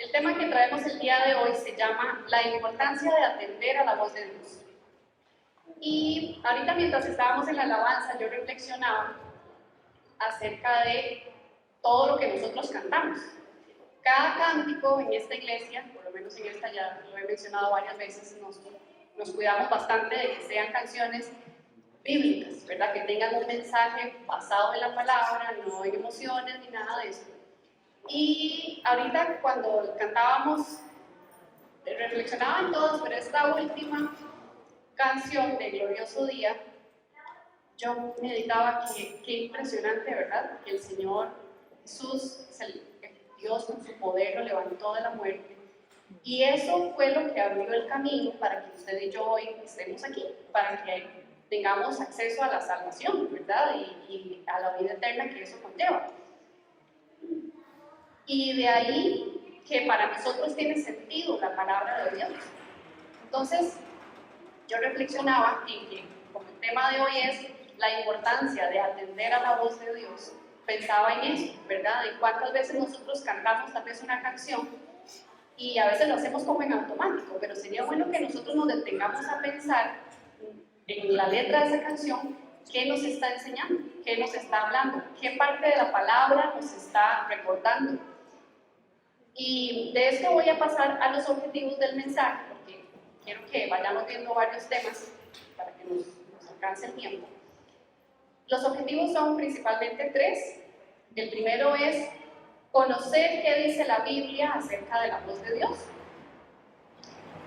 El tema que traemos el día de hoy se llama la importancia de atender a la voz de Dios. Y ahorita mientras estábamos en la alabanza yo reflexionaba acerca de todo lo que nosotros cantamos. Cada cántico en esta iglesia, por lo menos en esta ya lo he mencionado varias veces, nos cuidamos bastante de que sean canciones bíblicas, ¿verdad? Que tengan un mensaje basado en la palabra, no en emociones ni nada de eso. Y ahorita cuando cantábamos, reflexionaban todos, pero esta última canción de Glorioso Día, yo meditaba qué impresionante, ¿verdad? Que el Señor Jesús, Dios con su poder lo levantó de la muerte. Y eso fue lo que abrió el camino para que usted y yo hoy estemos aquí, para que tengamos acceso a la salvación, ¿verdad? Y a la vida eterna que eso conlleva. Y de ahí que para nosotros tiene sentido la palabra de Dios. Entonces, yo reflexionaba en que, como el tema de hoy es la importancia de atender a la voz de Dios, pensaba en eso, ¿verdad? En cuántas veces nosotros cantamos tal vez una canción y a veces lo hacemos como en automático, pero sería bueno que nosotros nos detengamos a pensar en la letra de esa canción, qué nos está enseñando, qué nos está hablando, qué parte de la palabra nos está recordando. Y de esto voy a pasar a los objetivos del mensaje, porque quiero que vayamos viendo varios temas para que nos alcance el tiempo. Los objetivos son principalmente tres. El primero es conocer qué dice la Biblia acerca de la voz de Dios.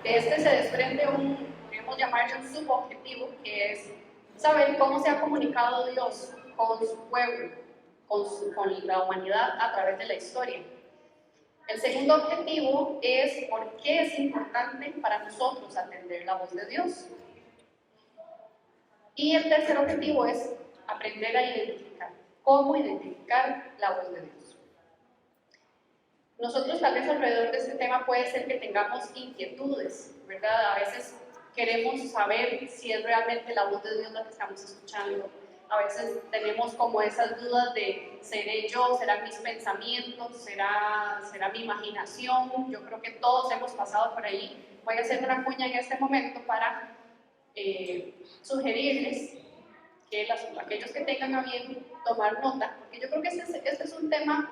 De este se desprende podemos llamarle un subobjetivo, que es saber cómo se ha comunicado Dios con su pueblo, con la humanidad a través de la historia. El segundo objetivo es por qué es importante para nosotros atender la voz de Dios. Y el tercer objetivo es aprender a identificar, cómo identificar la voz de Dios. Nosotros tal vez alrededor de este tema puede ser que tengamos inquietudes, ¿verdad? A veces queremos saber si es realmente la voz de Dios la que estamos escuchando. A veces tenemos como esas dudas de, ¿seré yo? ¿Serán mis pensamientos? ¿Será mi imaginación? Yo creo que todos hemos pasado por ahí. Voy a hacer una cuña en este momento para sugerirles que aquellos que tengan a bien tomar nota, porque yo creo que este es un tema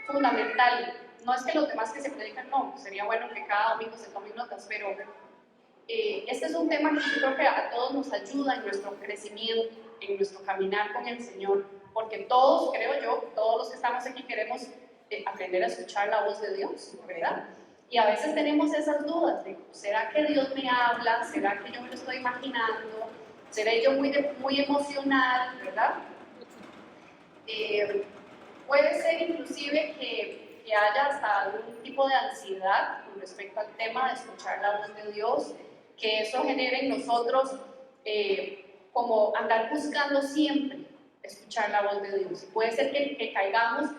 fundamental. No es que los demás que se predican no, sería bueno que cada domingo se tomen notas, pero este es un tema que yo creo que a todos nos ayuda en nuestro crecimiento, en nuestro caminar con el Señor, porque todos, creo yo, todos los que estamos aquí queremos aprender a escuchar la voz de Dios, ¿verdad? Y a veces tenemos esas dudas de, ¿será que Dios me habla? ¿Será que yo me lo estoy imaginando? ¿Seré yo muy emocional, verdad? Puede ser inclusive que haya hasta algún tipo de ansiedad con respecto al tema de escuchar la voz de Dios, que eso genere en nosotros como andar buscando siempre escuchar la voz de Dios. Y puede ser que caigamos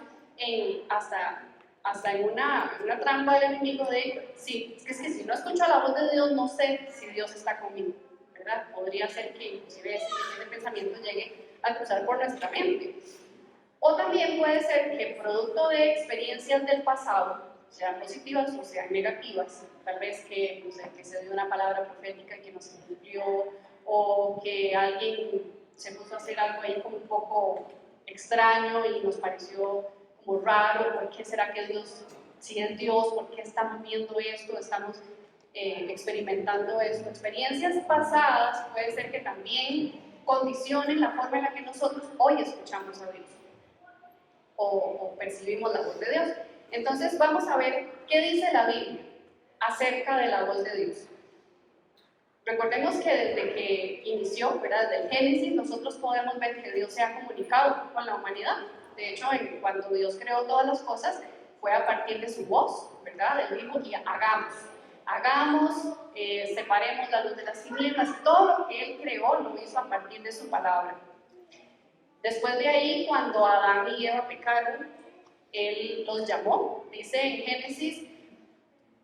hasta en una trampa del enemigo de, sí, es que si no escucho la voz de Dios, no sé si Dios está conmigo, ¿verdad? Podría ser que inclusive ese pensamiento llegue a cruzar por nuestra mente. O también puede ser que producto de experiencias del pasado, sean positivas o sean negativas, tal vez que, no sé, que se dio una palabra profética que nos cumplió, o que alguien se puso a hacer algo ahí como un poco extraño y nos pareció como raro. ¿Por qué será que Dios, si es Dios, por qué estamos viendo esto, estamos experimentando esto? Experiencias pasadas puede ser que también condicionen la forma en la que nosotros hoy escuchamos a Dios o percibimos la voz de Dios. Entonces vamos a ver qué dice la Biblia acerca de la voz de Dios. Recordemos que desde que inició, ¿verdad? Desde el Génesis, nosotros podemos ver que Dios se ha comunicado con la humanidad. De hecho, cuando Dios creó todas las cosas, fue a partir de su voz, ¿verdad? Él dijo, y hagamos, separemos la luz de las tinieblas. Todo lo que Él creó lo hizo a partir de su palabra. Después de ahí, cuando Adán y Eva pecaron, Él los llamó. Dice en Génesis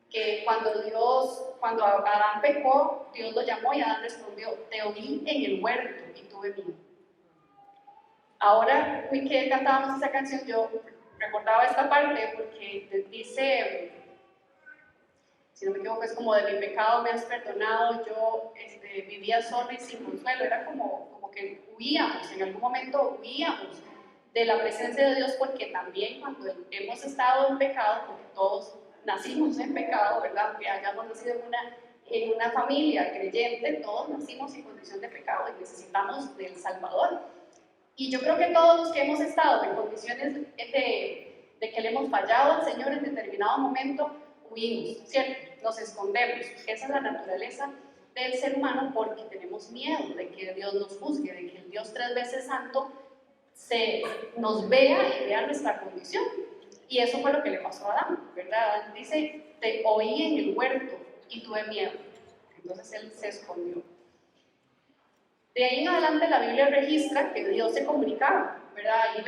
que cuando Adán pecó, Dios lo llamó y Adán respondió, te oí en el huerto y tuve miedo. Ahora que cantábamos esa canción, yo recordaba esta parte porque dice si no me equivoco, es como de mi pecado me has perdonado, yo vivía sola y sin consuelo, era como que huíamos, en algún momento huíamos de la presencia de Dios, porque también cuando hemos estado en pecado, porque todos nacimos en pecado, ¿verdad? Aunque hayamos nacido en una familia creyente, todos nacimos en condición de pecado y necesitamos del Salvador. Y yo creo que todos los que hemos estado en condiciones de que le hemos fallado al Señor en determinado momento, huimos, ¿cierto? Nos escondemos. Esa es la naturaleza del ser humano, porque tenemos miedo de que Dios nos juzgue, de que el Dios 3 veces santo nos vea y vea nuestra condición. Y eso fue lo que le pasó a Adán, ¿verdad? Adán dice, te oí en el huerto y tuve miedo. Entonces él se escondió. De ahí en adelante la Biblia registra que Dios se comunicaba, ¿verdad? Ahí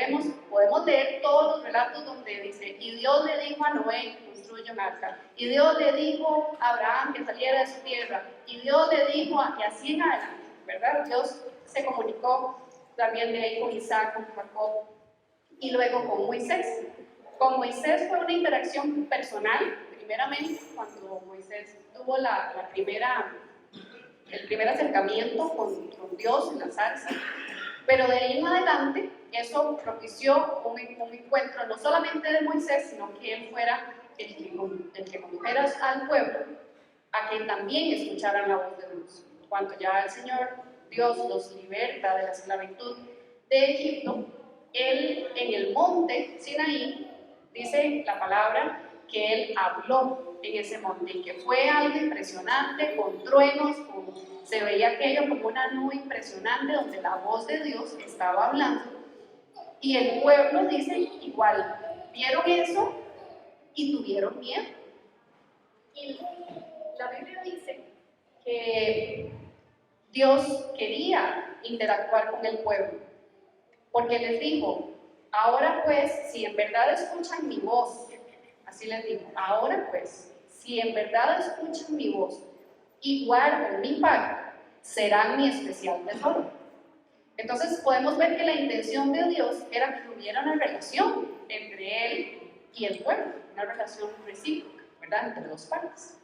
podemos leer todos los relatos donde dice, y Dios le dijo a Noé, construye un arca, y Dios le dijo a Abraham que saliera de su tierra, y Dios le dijo, y así en adelante, ¿verdad? Dios se comunicó también de ahí con Isaac, con Jacob, y luego con Moisés. Con Moisés fue una interacción personal, primeramente, cuando Moisés tuvo el primer acercamiento con Dios en la zarza, pero de ahí en adelante eso propició un encuentro no solamente de Moisés, sino que él fuera el que condujera al pueblo a que también escucharan la voz de Dios. Cuando ya el Señor Dios los liberta de la esclavitud de Egipto, él en el monte Sinaí, dice la palabra, que él habló en ese monte y que fue algo impresionante, con truenos, se veía aquello como una nube impresionante donde la voz de Dios estaba hablando, y el pueblo dice igual, vieron eso y tuvieron miedo. Y la Biblia dice que Dios quería interactuar con el pueblo, porque les dijo, ahora pues, si en verdad escuchan mi voz, así les dijo, ahora pues, si en verdad escuchan mi voz y guardan mi pacto, serán mi especial tesoro. Entonces podemos ver que la intención de Dios era que hubiera una relación entre Él y el pueblo, una relación recíproca, ¿verdad?, entre dos partes.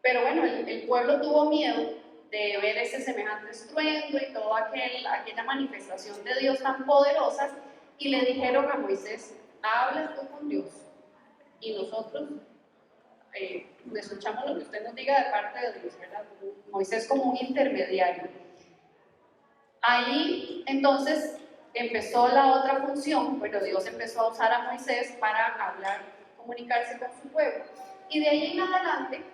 Pero bueno, el pueblo tuvo miedo de ver ese semejante estruendo y toda aquella manifestación de Dios tan poderosa, y le dijeron a Moisés, habla tú con Dios y nosotros escuchamos lo que usted nos diga de parte de Dios, ¿verdad? Moisés como un intermediario. Ahí entonces empezó la otra función, pero Dios empezó a usar a Moisés para hablar, comunicarse con su pueblo. Y de ahí en adelante,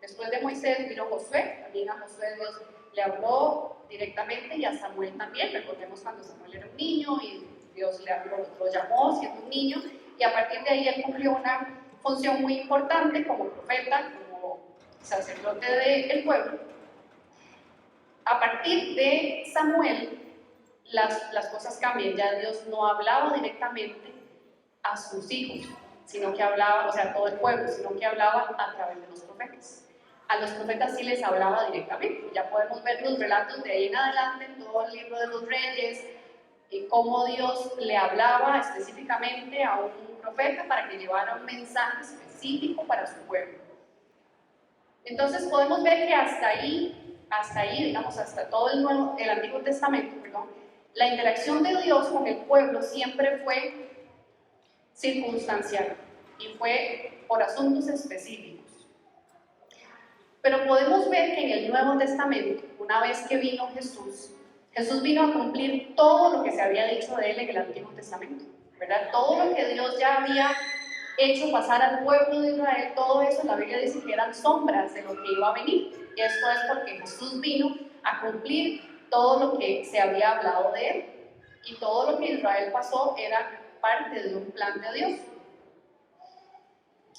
después de Moisés vino Josué, también a Josué Dios le habló directamente, y a Samuel también. Recordemos cuando Samuel era un niño y Dios lo llamó siendo un niño, y a partir de ahí él cumplió una función muy importante como profeta, como sacerdote del pueblo. A partir de Samuel, las cosas cambian. Ya Dios no hablaba directamente a sus hijos, sino que hablaba, o sea, a todo el pueblo, sino que hablaba a través de los profetas. A los profetas sí les hablaba directamente. Ya podemos ver los relatos de ahí en adelante en todo el libro de los Reyes, cómo Dios le hablaba específicamente a un profeta para que llevara un mensaje específico para su pueblo. Entonces podemos ver que hasta ahí, digamos, hasta todo el Antiguo Testamento, perdón, la interacción de Dios con el pueblo siempre fue circunstancial y fue por asuntos específicos. Pero podemos ver que en el Nuevo Testamento, una vez que vino Jesús vino a cumplir todo lo que se había dicho de él en el Antiguo Testamento, ¿verdad? Todo lo que Dios ya había hecho pasar al pueblo de Israel, todo eso la Biblia dice que eran sombras de lo que iba a venir. Y esto es porque Jesús vino a cumplir todo lo que se había hablado de él. Y todo lo que Israel pasó era parte de un plan de Dios.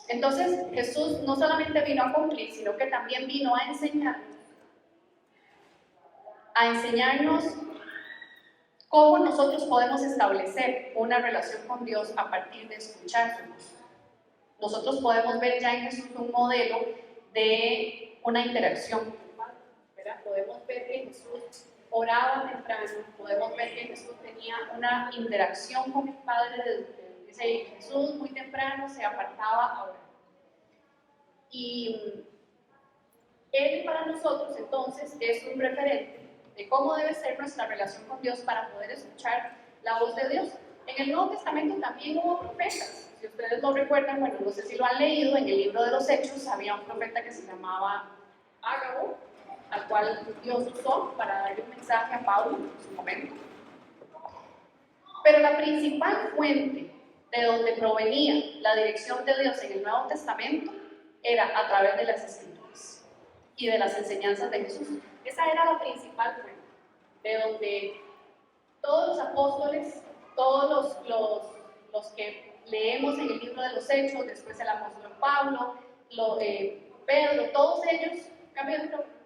Entonces Jesús no solamente vino a cumplir, sino que también vino a enseñarnos cómo nosotros podemos establecer una relación con Dios a partir de escuchar su voz. Nosotros podemos ver ya en Jesús un modelo de una interacción, ¿verdad? Podemos ver que Jesús oraba temprano, podemos ver que Jesús tenía una interacción con el Padre. Dice Jesús muy temprano se apartaba a orar. Y Él para nosotros entonces es un referente de cómo debe ser nuestra relación con Dios para poder escuchar la voz de Dios. En el Nuevo Testamento también hubo profetas. Si ustedes lo recuerdan, bueno, no sé si lo han leído, en el libro de los Hechos había un profeta que se llamaba Ágabo, al cual Dios usó para darle un mensaje a Pablo en su momento. Pero la principal fuente de donde provenía la dirección de Dios en el Nuevo Testamento era a través de las Escrituras y de las enseñanzas de Jesús. Esa era la principal fuente, de donde todos los apóstoles, todos los que leemos en el libro de los Hechos, después el apóstol Pablo, Pedro, todos ellos, cambio de micrófono.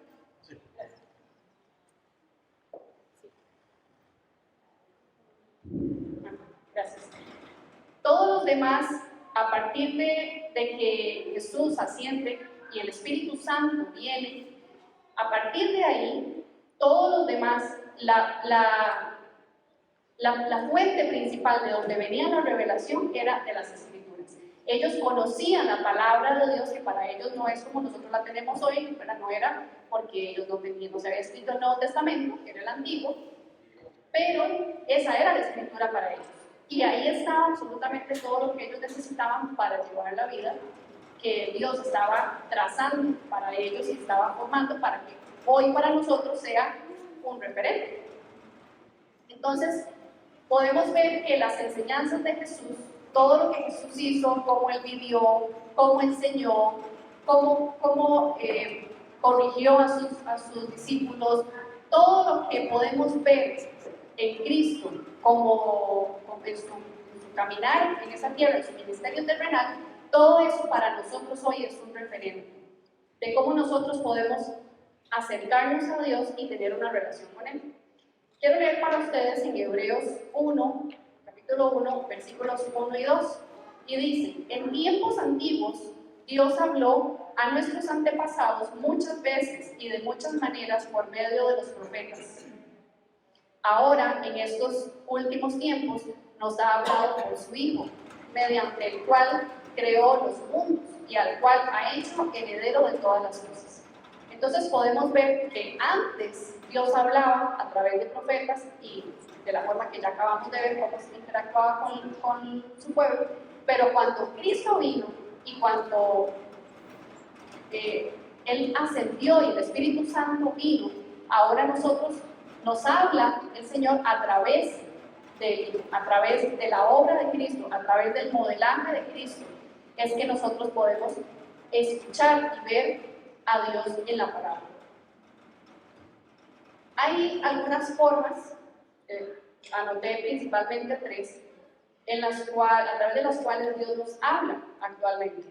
Gracias. Todos los demás, a partir de que Jesús asciende y el Espíritu Santo viene, a partir de ahí, todos los demás, la fuente principal de donde venía la revelación era de las Escrituras. Ellos conocían la palabra de Dios, que para ellos no es como nosotros la tenemos hoy, pero no era porque ellos no se había escrito el Nuevo Testamento, que era el Antiguo, pero esa era la Escritura para ellos. Y ahí estaba absolutamente todo lo que ellos necesitaban para llevar la vida que Dios estaba trazando para ellos y estaba formando para que hoy para nosotros sea un referente. Entonces, podemos ver que las enseñanzas de Jesús, todo lo que Jesús hizo, cómo Él vivió, cómo enseñó, cómo corrigió a sus discípulos, todo lo que podemos ver en Cristo como en su caminar en esa tierra, en su ministerio terrenal, todo eso para nosotros hoy es un referente de cómo nosotros podemos acercarnos a Dios y tener una relación con Él. Quiero leer para ustedes en Hebreos 1, capítulo 1, versículos 1 y 2, y dice: en tiempos antiguos Dios habló a nuestros antepasados muchas veces y de muchas maneras por medio de los profetas. Ahora, en estos últimos tiempos, nos ha hablado por su Hijo, mediante el cual creó los mundos y al cual ha hecho heredero de todas las cosas. Entonces podemos ver que antes Dios hablaba a través de profetas y de la forma que ya acabamos de ver cómo se interactuaba con su pueblo, pero cuando Cristo vino y cuando Él ascendió y el Espíritu Santo vino, ahora nosotros nos habla el Señor a través de la obra de Cristo, a través del modelaje de Cristo, es que nosotros podemos escuchar y ver a Dios en la palabra. Hay algunas formas, anoté principalmente 3, a través de las cuales Dios nos habla actualmente.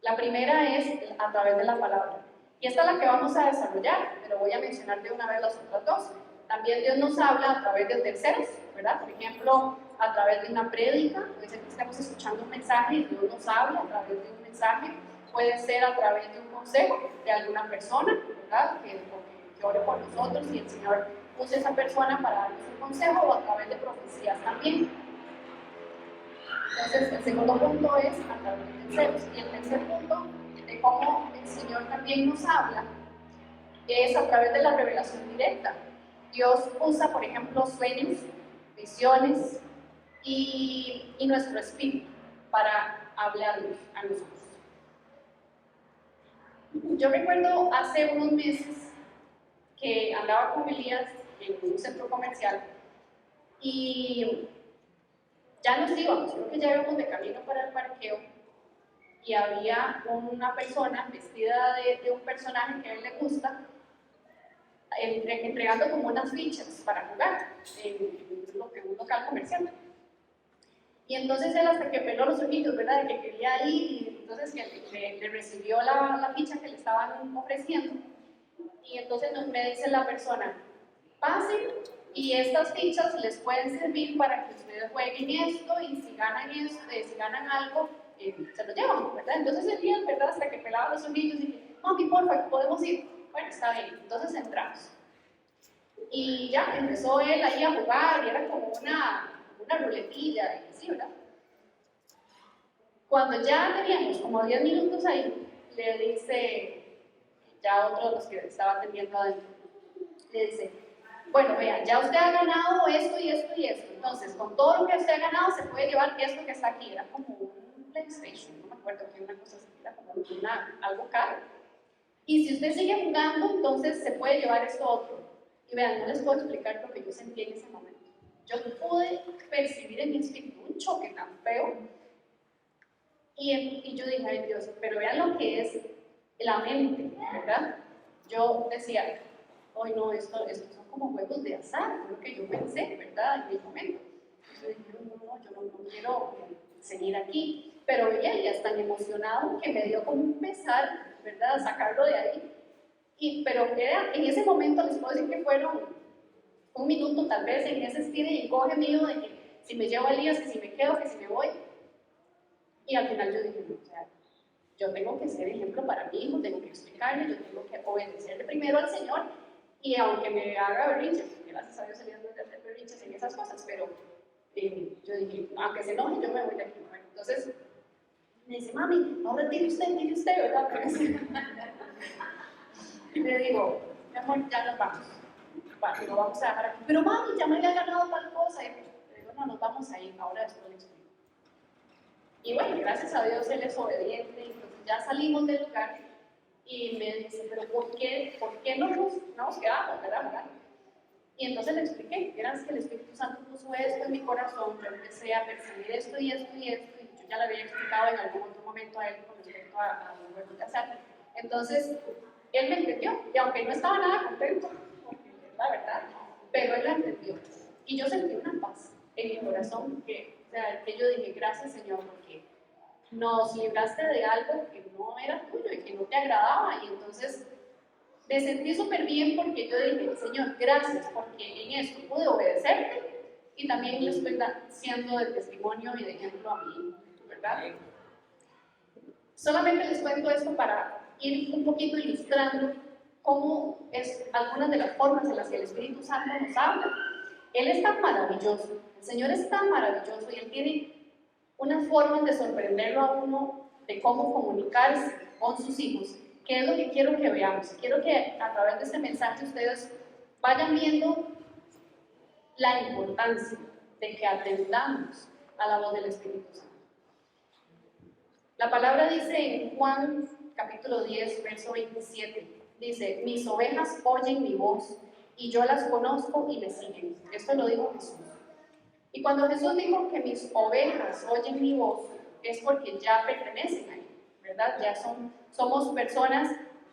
La primera es a través de la palabra, y esta es la que vamos a desarrollar, pero voy a mencionar de una vez las otras 2. También Dios nos habla a través de terceros, ¿verdad? Por ejemplo, a través de una prédica, puede ser que estemos escuchando un mensaje y Dios nos habla a través de un mensaje, puede ser a través de un consejo de alguna persona, ¿verdad? Que ore por nosotros y el Señor use esa persona para darnos un consejo, o a través de profecías también. Entonces, el segundo punto es a través de terceros. Y el tercer punto de cómo el Señor también nos habla es a través de la revelación directa. Dios usa, por ejemplo, sueños, visiones y nuestro espíritu para hablarnos a nosotros. Yo recuerdo hace unos meses que andaba con Elías en un centro comercial y ya nos íbamos, creo que ya íbamos de camino para el parqueo, y había una persona vestida de un personaje que a él le gusta, entregando como unas fichas para jugar en un local comercial. Y entonces él, hasta que peló los ojitos, ¿verdad?, de que quería ir, y entonces que le recibió la ficha que le estaban ofreciendo, y entonces me dice la persona: pasen, y estas fichas les pueden servir para que ustedes jueguen esto, y si ganan algo, se lo llevan, ¿verdad? Entonces el día, ¿verdad?, hasta que pelaba los ojillos, y dije: mami, porfa, ¿podemos ir? Bueno, está bien. Entonces entramos. Y ya empezó él ahí a jugar, y era como una ruletilla, y así, ¿verdad? Cuando ya teníamos como 10 minutos ahí, le dice, ya otro de los que estaba atendiendo adentro, le dice, bueno, vean, ya usted ha ganado esto y esto y esto, entonces con todo lo que usted ha ganado se puede llevar esto que está aquí, era como un PlayStation, no me acuerdo que una cosa así, era como algo caro. Y si usted sigue jugando, entonces se puede llevar esto otro. Y vean, no les puedo explicar lo que yo sentí en ese momento. Yo pude percibir en mi espíritu un choque tan feo. Y yo dije, ay Dios, pero vean lo que es la mente, ¿verdad? Yo decía, hoy no, esto son como juegos de azar, fue lo que yo pensé, ¿verdad? En mi momento. Yo dije, no, yo no quiero seguir aquí. Pero veía, ya es tan emocionado que me dio como un pesar, ¿verdad? Sacarlo de ahí. Pero era, en ese momento les puedo decir que fueron un minuto tal vez en ese estilo y encoge mío de que si me llevo a Elías, que si me quedo, que si me voy. Y al final yo dije, no, o sea, yo tengo que ser ejemplo para mi hijo, tengo que explicarle, yo tengo que obedecerle primero al Señor, y aunque me haga berrinches, porque gracias a Dios se le han de hacer berrinches en esas cosas, pero yo dije, aunque se enoje, yo me voy de aquí. Bueno, entonces me dice, mami, ahora tiene usted, ¿verdad? Y le digo, mi amor, ya nos vamos. Vale, lo vamos a dejar aquí. Pero mami, ya me había ganado tal cosa. Y le digo, no, nos vamos a ir, ahora después le explico. Y bueno, gracias a Dios él es obediente, entonces ya salimos del lugar y me dice, pero ¿por qué no nos quedamos, verdad? Y entonces le expliqué, gracias que el Espíritu Santo puso esto en mi corazón, yo empecé a percibir esto y esto y esto, y yo ya le había explicado en algún otro momento a él con respecto a los juegos de azar. Entonces, él me entendió, y aunque no estaba nada contento, la verdad, pero él la entendió. Y yo sentí una paz en mi corazón que yo dije, gracias Señor, porque nos libraste de algo que no era tuyo y que no te agradaba. Y entonces me sentí súper bien porque yo dije, Señor, gracias, porque en esto pude obedecerte y también le estoy siendo de testimonio y de ejemplo a mi hijo, ¿verdad? Solamente les cuento esto para ir un poquito ilustrando cómo es algunas de las formas en las que el Espíritu Santo nos habla. Él es tan maravilloso, el Señor es tan maravilloso y Él tiene unas formas de sorprenderlo a uno, de cómo comunicarse con sus hijos, que es lo que quiero que veamos. Quiero que a través de este mensaje ustedes vayan viendo la importancia de que atendamos a la voz del Espíritu Santo. La palabra dice en Juan capítulo 10, verso 27, dice, mis ovejas oyen mi voz y yo las conozco y me siguen. Esto lo dijo Jesús. Y cuando Jesús dijo que mis ovejas oyen mi voz, es porque ya pertenecen a Él, ¿verdad? Ya somos personas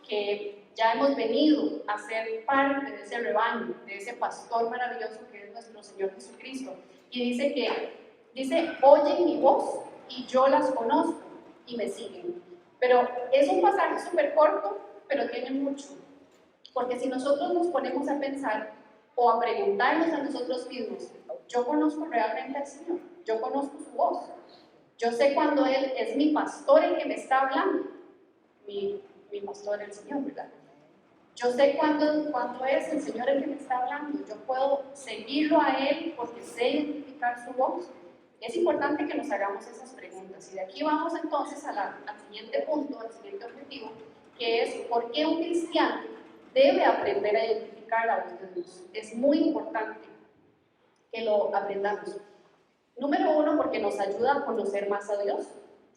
que ya hemos venido a ser parte de ese rebaño, de ese pastor maravilloso que es nuestro Señor Jesucristo. Y dice, oyen mi voz y yo las conozco y me siguen. Pero es un pasaje súper corto, pero tiene mucho. Porque si nosotros nos ponemos a pensar o a preguntarnos a nosotros mismos, yo conozco realmente al Señor, yo conozco su voz, yo sé cuando Él es mi pastor el que me está hablando, mi pastor el Señor, ¿verdad? Yo sé cuando es el Señor el que me está hablando, yo puedo seguirlo a Él porque sé identificar su voz. Es importante que nos hagamos esas preguntas y de aquí vamos entonces al siguiente punto, al siguiente objetivo, que es ¿por qué un cristiano debe aprender a identificar la voz de Dios? Es muy importante que lo aprendamos. Número uno, porque nos ayuda a conocer más a Dios,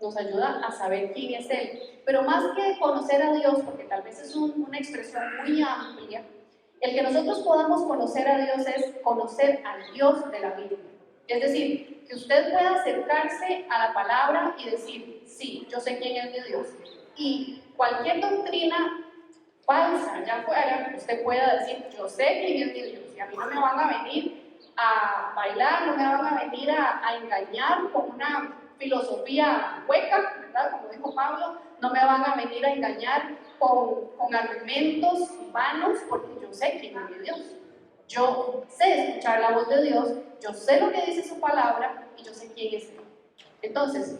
nos ayuda a saber quién es Él. Pero más que conocer a Dios, porque tal vez es una expresión muy amplia, el que nosotros podamos conocer a Dios es conocer al Dios de la Biblia. Es decir, que usted pueda acercarse a la palabra y decir, sí, yo sé quién es mi Dios. Y cualquier doctrina falsa, ya fuera, usted pueda decir, yo sé quién es mi Dios, y a mí no me van a venir a bailar, no me van a venir a engañar con una filosofía hueca, ¿verdad? Como dijo Pablo, no me van a venir a engañar con argumentos vanos, porque yo sé quién es mi Dios. Yo sé escuchar la voz de Dios, yo sé lo que dice su palabra y yo sé quién es Él. Entonces,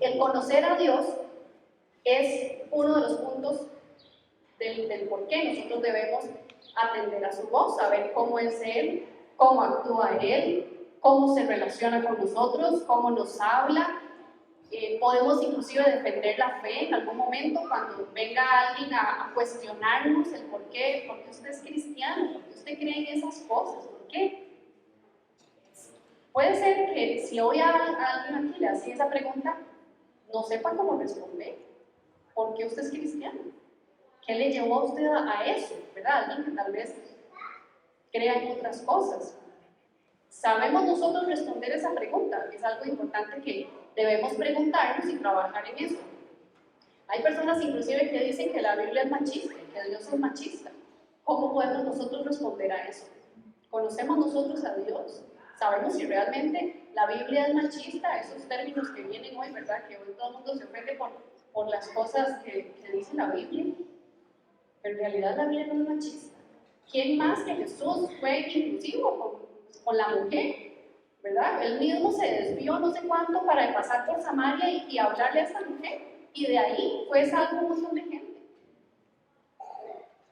el conocer a Dios es uno de los puntos del por qué nosotros debemos atender a su voz, saber cómo es Él, cómo actúa Él, cómo se relaciona con nosotros, cómo nos habla, Podemos inclusive defender la fe en algún momento cuando venga alguien a cuestionarnos el por qué usted es cristiano, por qué usted cree en esas cosas, por qué. Puede ser que si hoy a alguien aquí le hace esa pregunta, no sepa cómo responder. ¿Por qué usted es cristiano? ¿Qué le llevó a usted a eso? ¿Verdad? Alguien que tal vez crea en otras cosas. ¿Sabemos nosotros responder esa pregunta? Es algo importante que debemos preguntarnos y trabajar en eso. Hay personas inclusive que dicen que la Biblia es machista, que Dios es machista. ¿Cómo podemos nosotros responder a eso? ¿Conocemos nosotros a Dios? ¿Sabemos si realmente la Biblia es machista? Esos términos que vienen hoy, ¿verdad? Que hoy todo el mundo se ofende por las cosas que dice la Biblia. Pero en realidad la Biblia no es machista. ¿Quién más que Jesús fue inclusivo con la mujer? ¿Verdad? Él mismo se desvió no sé cuánto para pasar por Samaria y hablarle a esa mujer. Y de ahí fue salvo un montón de gente.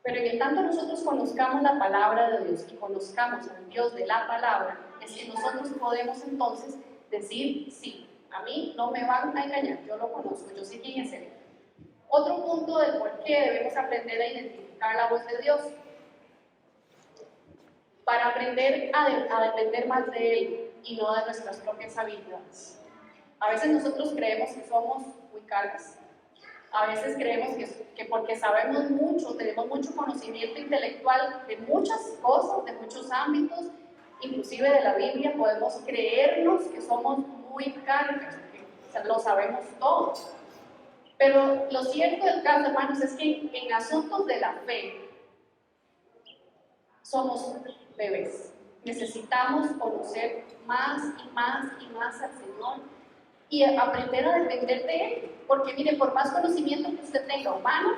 Pero en el tanto nosotros conozcamos la palabra de Dios y conozcamos al Dios de la palabra, es que nosotros podemos entonces decir, sí, a mí no me van a engañar, yo lo conozco, yo sé quién es Él. Otro punto del por qué debemos aprender a identificar la voz de Dios. Para aprender a depender más de Él y no de nuestras propias habilidades. A veces nosotros creemos que somos muy cargas. A veces creemos que porque sabemos mucho, tenemos mucho conocimiento intelectual de muchas cosas, de muchos ámbitos, inclusive de la Biblia, podemos creernos que somos muy cargas, que lo sabemos todo. Pero lo cierto del caso, hermanos, es que en asuntos de la fe somos bebés. Necesitamos conocer más y más y más al Señor y aprender a depender de Él. Porque mire, por más conocimiento que usted tenga humano,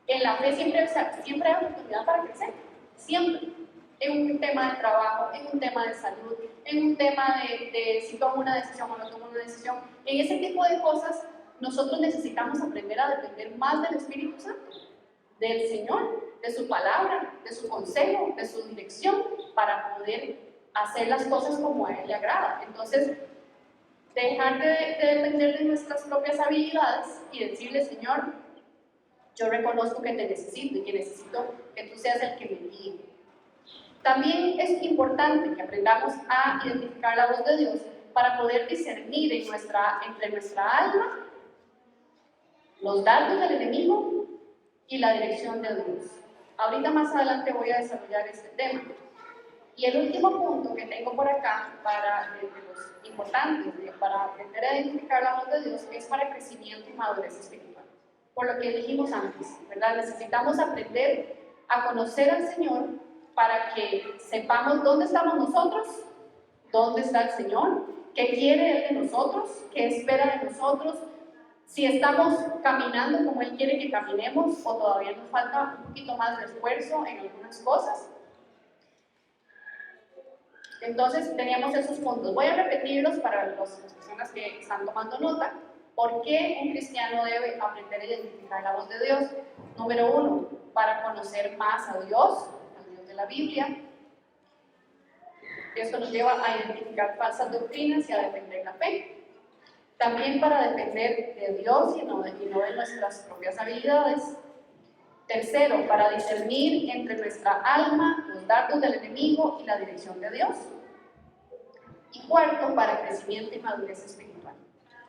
en la fe siempre hay oportunidad para crecer. Siempre. En un tema de trabajo, en un tema de salud, en un tema de si tomo una decisión o no tomo una decisión. En ese tipo de cosas, nosotros necesitamos aprender a depender más del Espíritu Santo, del Señor, de su palabra, de su consejo, de su dirección, para poder hacer las cosas como a Él le agrada. Entonces, dejar de depender de nuestras propias habilidades y decirle, Señor, yo reconozco que te necesito y que necesito que tú seas el que me guíe. También es importante que aprendamos a identificar la voz de Dios para poder discernir entre nuestra alma los dardos del enemigo y la dirección de Dios. Ahorita más adelante voy a desarrollar este tema. Y el último punto que tengo por acá, de los importantes, para aprender a identificar la voz de Dios, es para crecimiento y madurez espiritual. Por lo que dijimos antes, ¿verdad? Necesitamos aprender a conocer al Señor para que sepamos dónde estamos nosotros, dónde está el Señor, qué quiere Él de nosotros, qué espera de nosotros, si estamos caminando como Él quiere que caminemos o todavía nos falta un poquito más de esfuerzo en algunas cosas. Entonces teníamos esos puntos. Voy a repetirlos para las personas que están tomando nota. ¿Por qué un cristiano debe aprender a identificar la voz de Dios? Número 1, para conocer más a Dios, al Dios de la Biblia. Esto nos lleva a identificar falsas doctrinas y a defender la fe. También para depender de Dios y no de nuestras propias habilidades. Tercero, para discernir entre nuestra alma, los dardos del enemigo y la dirección de Dios. Y cuarto, para crecimiento y madurez espiritual.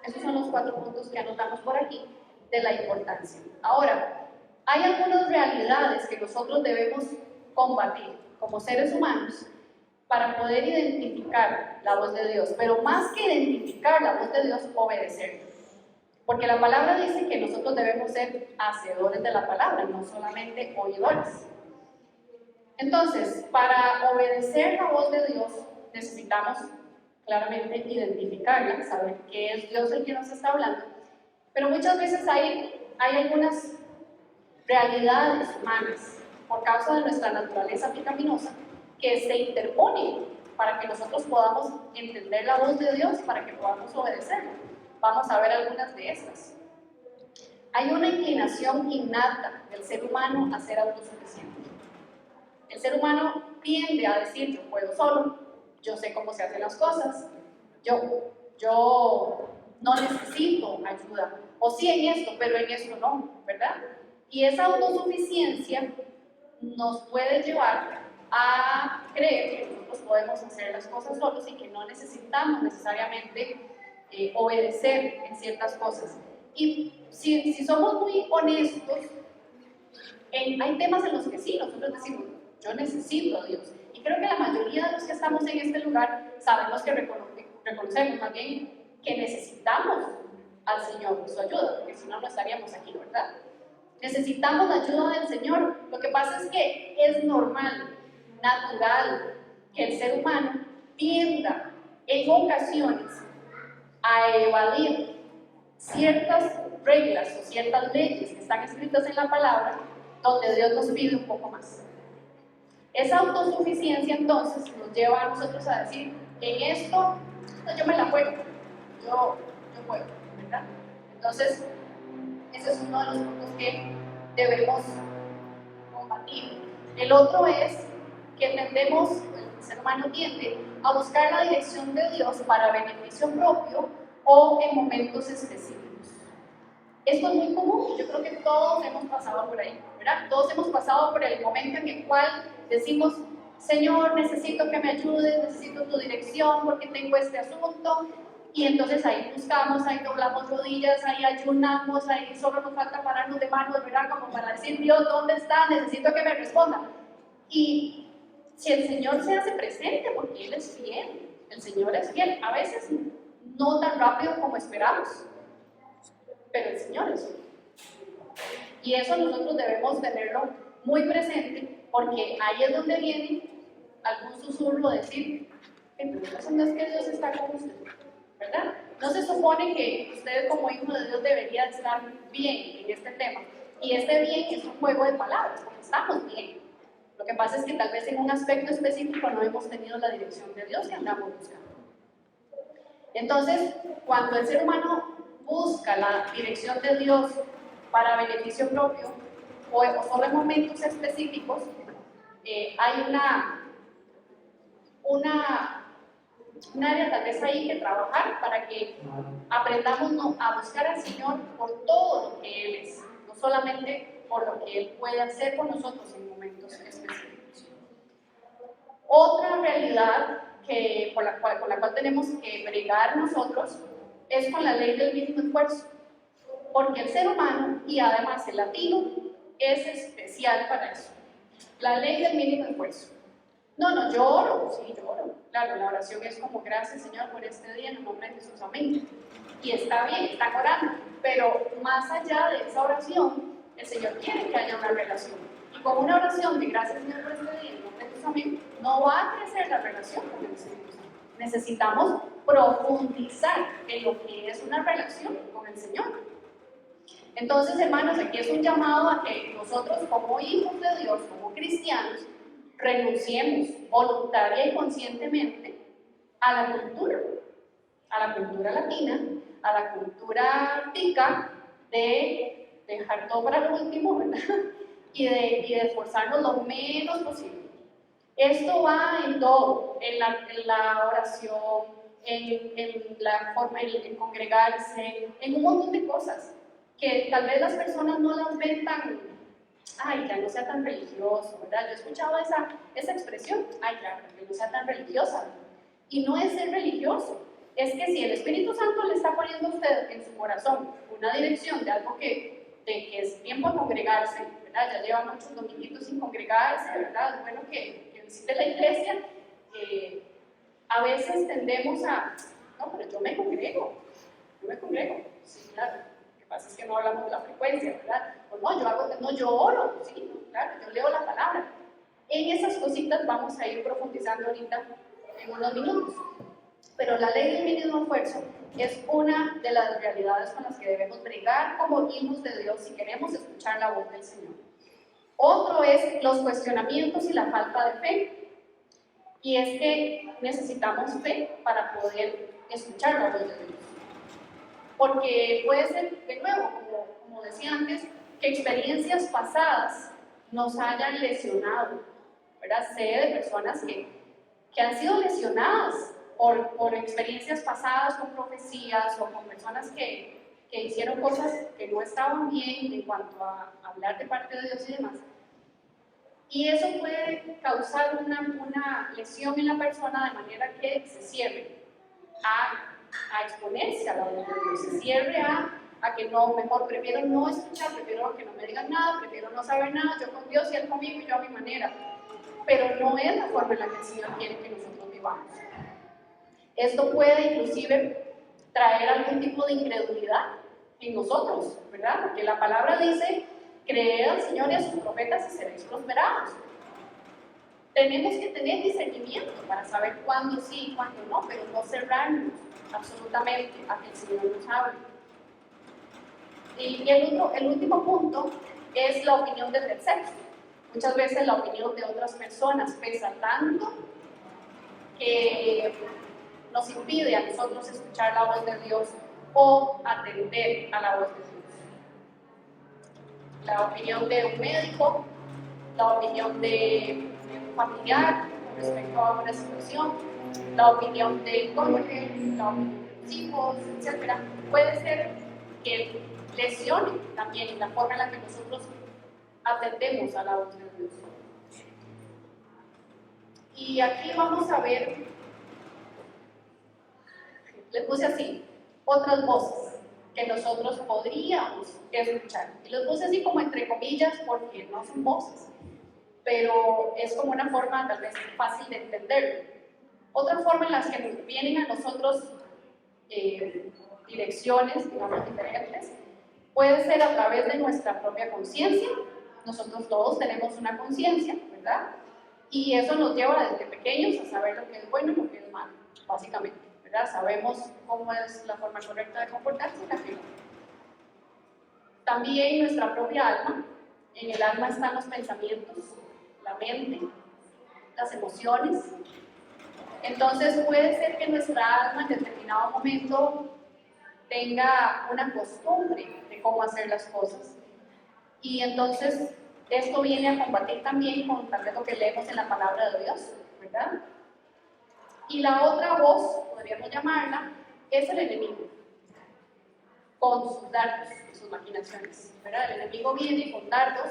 Esos son los 4 puntos que anotamos por aquí de la importancia. Ahora, hay algunas realidades que nosotros debemos combatir como seres humanos para poder identificar la voz de Dios, pero más que identificar la voz de Dios, obedecerla. Porque la palabra dice que nosotros debemos ser hacedores de la palabra, no solamente oidores. Entonces, para obedecer la voz de Dios, necesitamos claramente identificarla, saber que es Dios el que nos está hablando. Pero muchas veces hay algunas realidades humanas, por causa de nuestra naturaleza pecaminosa, que se interponen para que nosotros podamos entender la voz de Dios, para que podamos obedecerla. Vamos a ver algunas de estas. Hay una inclinación innata del ser humano a ser autosuficiente. El ser humano tiende a decir, yo puedo solo, yo sé cómo se hacen las cosas, yo no necesito ayuda, o sí en esto, pero en esto no, ¿verdad? Y esa autosuficiencia nos puede llevar a creer que nosotros podemos hacer las cosas solos y que no necesitamos necesariamente obedecer en ciertas cosas. Y si somos muy honestos, hay temas en los que sí, nosotros decimos, yo necesito a Dios. Y creo que la mayoría de los que estamos en este lugar sabemos que reconocemos más bien que necesitamos al Señor, su ayuda, porque si no, no estaríamos aquí, ¿verdad? Necesitamos la ayuda del Señor. Lo que pasa es que es normal, natural, que el ser humano tienda en ocasiones a evadir ciertas reglas o ciertas leyes que están escritas en la palabra, donde Dios nos pide un poco más. Esa autosuficiencia entonces nos lleva a nosotros a decir, en esto no, yo me la juego, yo puedo, ¿verdad? Entonces, ese es uno de los puntos que debemos combatir. El otro es que tendemos, el ser humano tiende a buscar la dirección de Dios para beneficio propio o en momentos específicos. Esto es muy común, yo creo que todos hemos pasado por ahí, ¿verdad? Todos hemos pasado por el momento en el cual decimos, Señor, necesito que me ayudes, necesito tu dirección porque tengo este asunto. Y entonces ahí buscamos, ahí doblamos rodillas, ahí ayunamos, ahí solo nos falta pararnos de manos, ¿verdad? Como para decir, Dios, ¿dónde está? Necesito que me responda. Y si el Señor se hace presente, porque Él es fiel, el Señor es fiel, a veces no tan rápido como esperamos, pero el Señor es fiel. Y eso nosotros debemos tenerlo muy presente, porque ahí es donde viene algún susurro de decir, pero eso no es que Dios está con usted, ¿verdad? No se supone que usted como hijo de Dios debería estar bien en este tema. Y este bien es un juego de palabras, porque estamos bien. Lo que pasa es que tal vez en un aspecto específico no hemos tenido la dirección de Dios que andamos buscando. Entonces, cuando el ser humano busca la dirección de Dios para beneficio propio, o solo en momentos específicos, hay un área tal vez ahí que trabajar para que aprendamos a buscar al Señor por todo lo que Él es, no solamente por lo que Él puede hacer con nosotros en momentos específicos. Otra realidad con la cual tenemos que bregar nosotros es con la ley del mínimo esfuerzo, porque el ser humano y además el latino es especial para eso. La ley del mínimo esfuerzo. No, yo oro, sí, yo oro. Claro, la oración es como gracias Señor por este día en el nombre de Jesús, amén. Y está bien, están orando, pero más allá de esa oración, el Señor quiere que haya una relación. Y con una oración de gracias Señor por este día en el nombre de Jesús, amén, no va a crecer la relación con el Señor. Necesitamos profundizar en lo que es una relación con el Señor. Entonces, hermanos, aquí es un llamado a que nosotros como hijos de Dios, como cristianos, renunciemos voluntaria y conscientemente a la cultura latina, a la cultura tica de dejar todo para lo último, ¿verdad? Y de esforzarnos lo menos posible. Esto va en todo, en la oración, en la forma en congregarse, en un montón de cosas que tal vez las personas no las ven tan, ay, ya no sea tan religioso, ¿verdad? Yo he escuchado esa expresión, ay, ya, que no sea tan religiosa. Y no es ser religioso, es que si el Espíritu Santo le está poniendo a usted en su corazón una dirección de algo que es tiempo de congregarse, ¿verdad? Ya lleva muchos dominguitos sin congregarse, ¿verdad? Es bueno que visite la iglesia. A veces tendemos a, no, pero yo me congrego, sí, claro. Lo que pasa es que no hablamos de la frecuencia, ¿verdad? O no, yo oro, sí, claro, yo leo la palabra. En esas cositas vamos a ir profundizando ahorita en unos minutos. Pero la ley del mínimo esfuerzo es una de las realidades con las que debemos bregar como hijos de Dios si queremos escuchar la voz del Señor. Otro es los cuestionamientos y la falta de fe. Y es que necesitamos fe para poder escuchar la voz de Dios. Porque puede ser, de nuevo, como decía antes, que experiencias pasadas nos hayan lesionado, ¿verdad? Sé de personas que han sido lesionadas por experiencias pasadas con profecías o con personas que hicieron cosas que no estaban bien en cuanto a hablar de parte de Dios y demás. Y eso puede causar una lesión en la persona de manera que se cierre a exponerse a la voz de Dios, se cierre a que no, mejor prefiero no escuchar, prefiero que no me digan nada, prefiero no saber nada, yo con Dios y Él conmigo y yo a mi manera. Pero no es la forma en la que el Señor quiere que nosotros vivamos. Esto puede inclusive traer algún tipo de incredulidad en nosotros, ¿verdad? Porque la palabra dice, creed al Señor y a sus profetas y seréis prosperados. Tenemos que tener discernimiento para saber cuándo sí y cuándo no, pero no cerrarnos absolutamente a que el Señor nos hable. Y el último punto es la opinión de terceros. Muchas veces la opinión de otras personas pesa tanto que nos impide a nosotros escuchar la voz de Dios o atender a la voz de Dios. La opinión de un médico, la opinión de un familiar con respecto a una situación, la opinión del cónyuge, la opinión de los hijos, etc. Puede ser que lesione también la forma en la que nosotros atendemos a la voz de Dios. Y aquí vamos a ver, le puse así, otras voces que nosotros podríamos escuchar. Y los puse así como entre comillas porque no son voces, pero es como una forma tal vez fácil de entenderlo. Otra forma en la que vienen a nosotros direcciones, digamos, diferentes, puede ser a través de nuestra propia conciencia. Nosotros todos tenemos una conciencia, ¿verdad? Y eso nos lleva desde pequeños a saber lo que es bueno y lo que es malo, básicamente, ¿verdad? Sabemos cómo es la forma correcta de comportarse y la que no. También nuestra propia alma. En el alma están los pensamientos, la mente, las emociones. Entonces puede ser que nuestra alma en determinado momento tenga una costumbre de cómo hacer las cosas. Y entonces esto viene a combatir también con tal vez lo que leemos en la palabra de Dios, ¿verdad? Y la otra voz, podríamos llamarla, es el enemigo, con sus dardos, sus maquinaciones, ¿verdad? El enemigo viene con dardos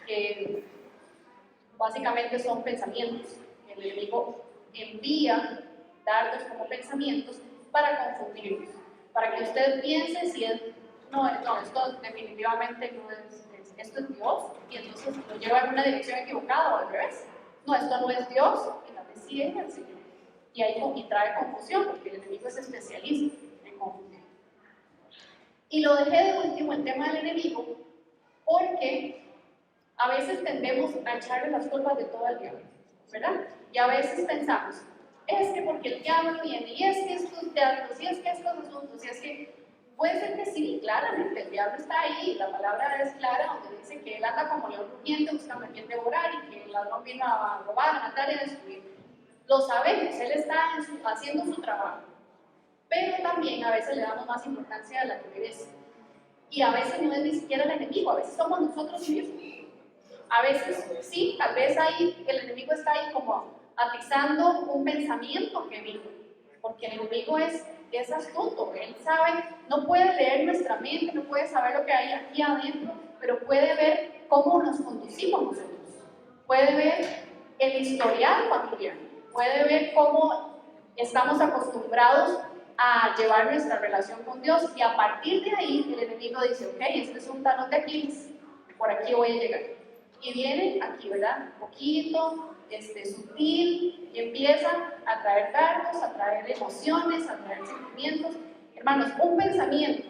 que básicamente son pensamientos. El enemigo envía dardos como pensamientos para confundirnos, para que usted piense si es, no, esto definitivamente no es, esto es Dios, y entonces lo lleva en una dirección equivocada o al revés. No, esto no es Dios, y tal vez sí es el Señor. Y ahí trae confusión, porque el enemigo es especialista en confundir. Y lo dejé de último el tema del enemigo, porque a veces tendemos a echarle las culpas de todo al diablo, ¿verdad? Y a veces pensamos, es que porque el diablo viene, y es que estos teatros, y es que estos asuntos, y es que puede ser que sí, claramente, el diablo está ahí, la palabra es clara, donde dice que él anda como león rugiente buscando a quien devorar, y que el ladrón vino a robar, a matar y a destruir. Lo sabemos, él está haciendo su trabajo, pero también a veces le damos más importancia a la que merece. Y a veces no es ni siquiera el enemigo, a veces somos nosotros mismos. A veces sí, tal vez ahí el enemigo está ahí como atizando un pensamiento que vino, porque el enemigo es astuto, él sabe, no puede leer nuestra mente, no puede saber lo que hay aquí adentro, pero puede ver cómo nos conducimos nosotros, puede ver el historial familiar, puede ver cómo estamos acostumbrados a llevar nuestra relación con Dios, y a partir de ahí el enemigo dice, ok, este es un talón de Aquiles, por aquí voy a llegar. Y viene aquí, ¿verdad? Poquito, sutil, y empieza a traer dardos, a traer emociones, a traer sentimientos. Hermanos, un pensamiento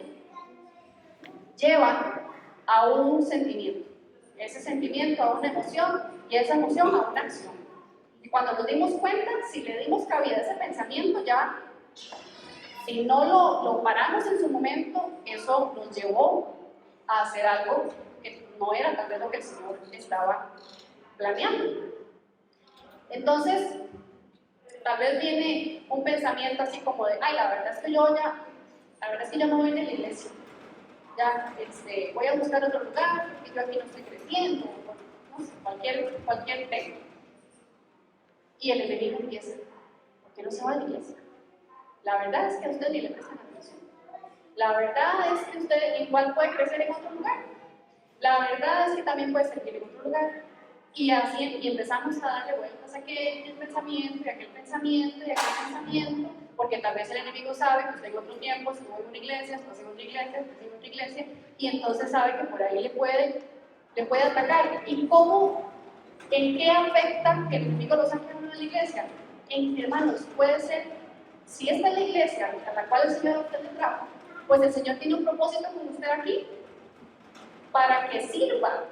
lleva a un sentimiento, ese sentimiento a una emoción, y esa emoción a una acción. Y cuando nos dimos cuenta, si le dimos cabida a ese pensamiento, ya, si no lo paramos en su momento, eso nos llevó a hacer algo que no era tal vez lo que el Señor estaba planeando. Entonces, tal vez viene un pensamiento así como de, ay, la verdad es que yo no voy a la iglesia, ya voy a buscar otro lugar, porque yo aquí no estoy creciendo, no sé, cualquier tema. Y el enemigo empieza, ¿por qué no se va a la iglesia? La verdad es que a usted ni le prestan atención. La verdad es que usted igual puede crecer en otro lugar. La verdad es que también puede servir en otro lugar. Y así y empezamos a darle vueltas a aquel pensamiento y aquel pensamiento y aquel pensamiento, porque tal vez el enemigo sabe que usted en otro tiempo estuvo en una iglesia, después en otra iglesia, después en otra iglesia, y entonces sabe que por ahí le puede atacar. ¿Y cómo? ¿En qué afecta que el enemigo lo saque de la iglesia? Hermanos, puede ser, si esta es la iglesia a la cual el Señor a usted le trajo, pues el Señor tiene un propósito con usted aquí, para que sirva,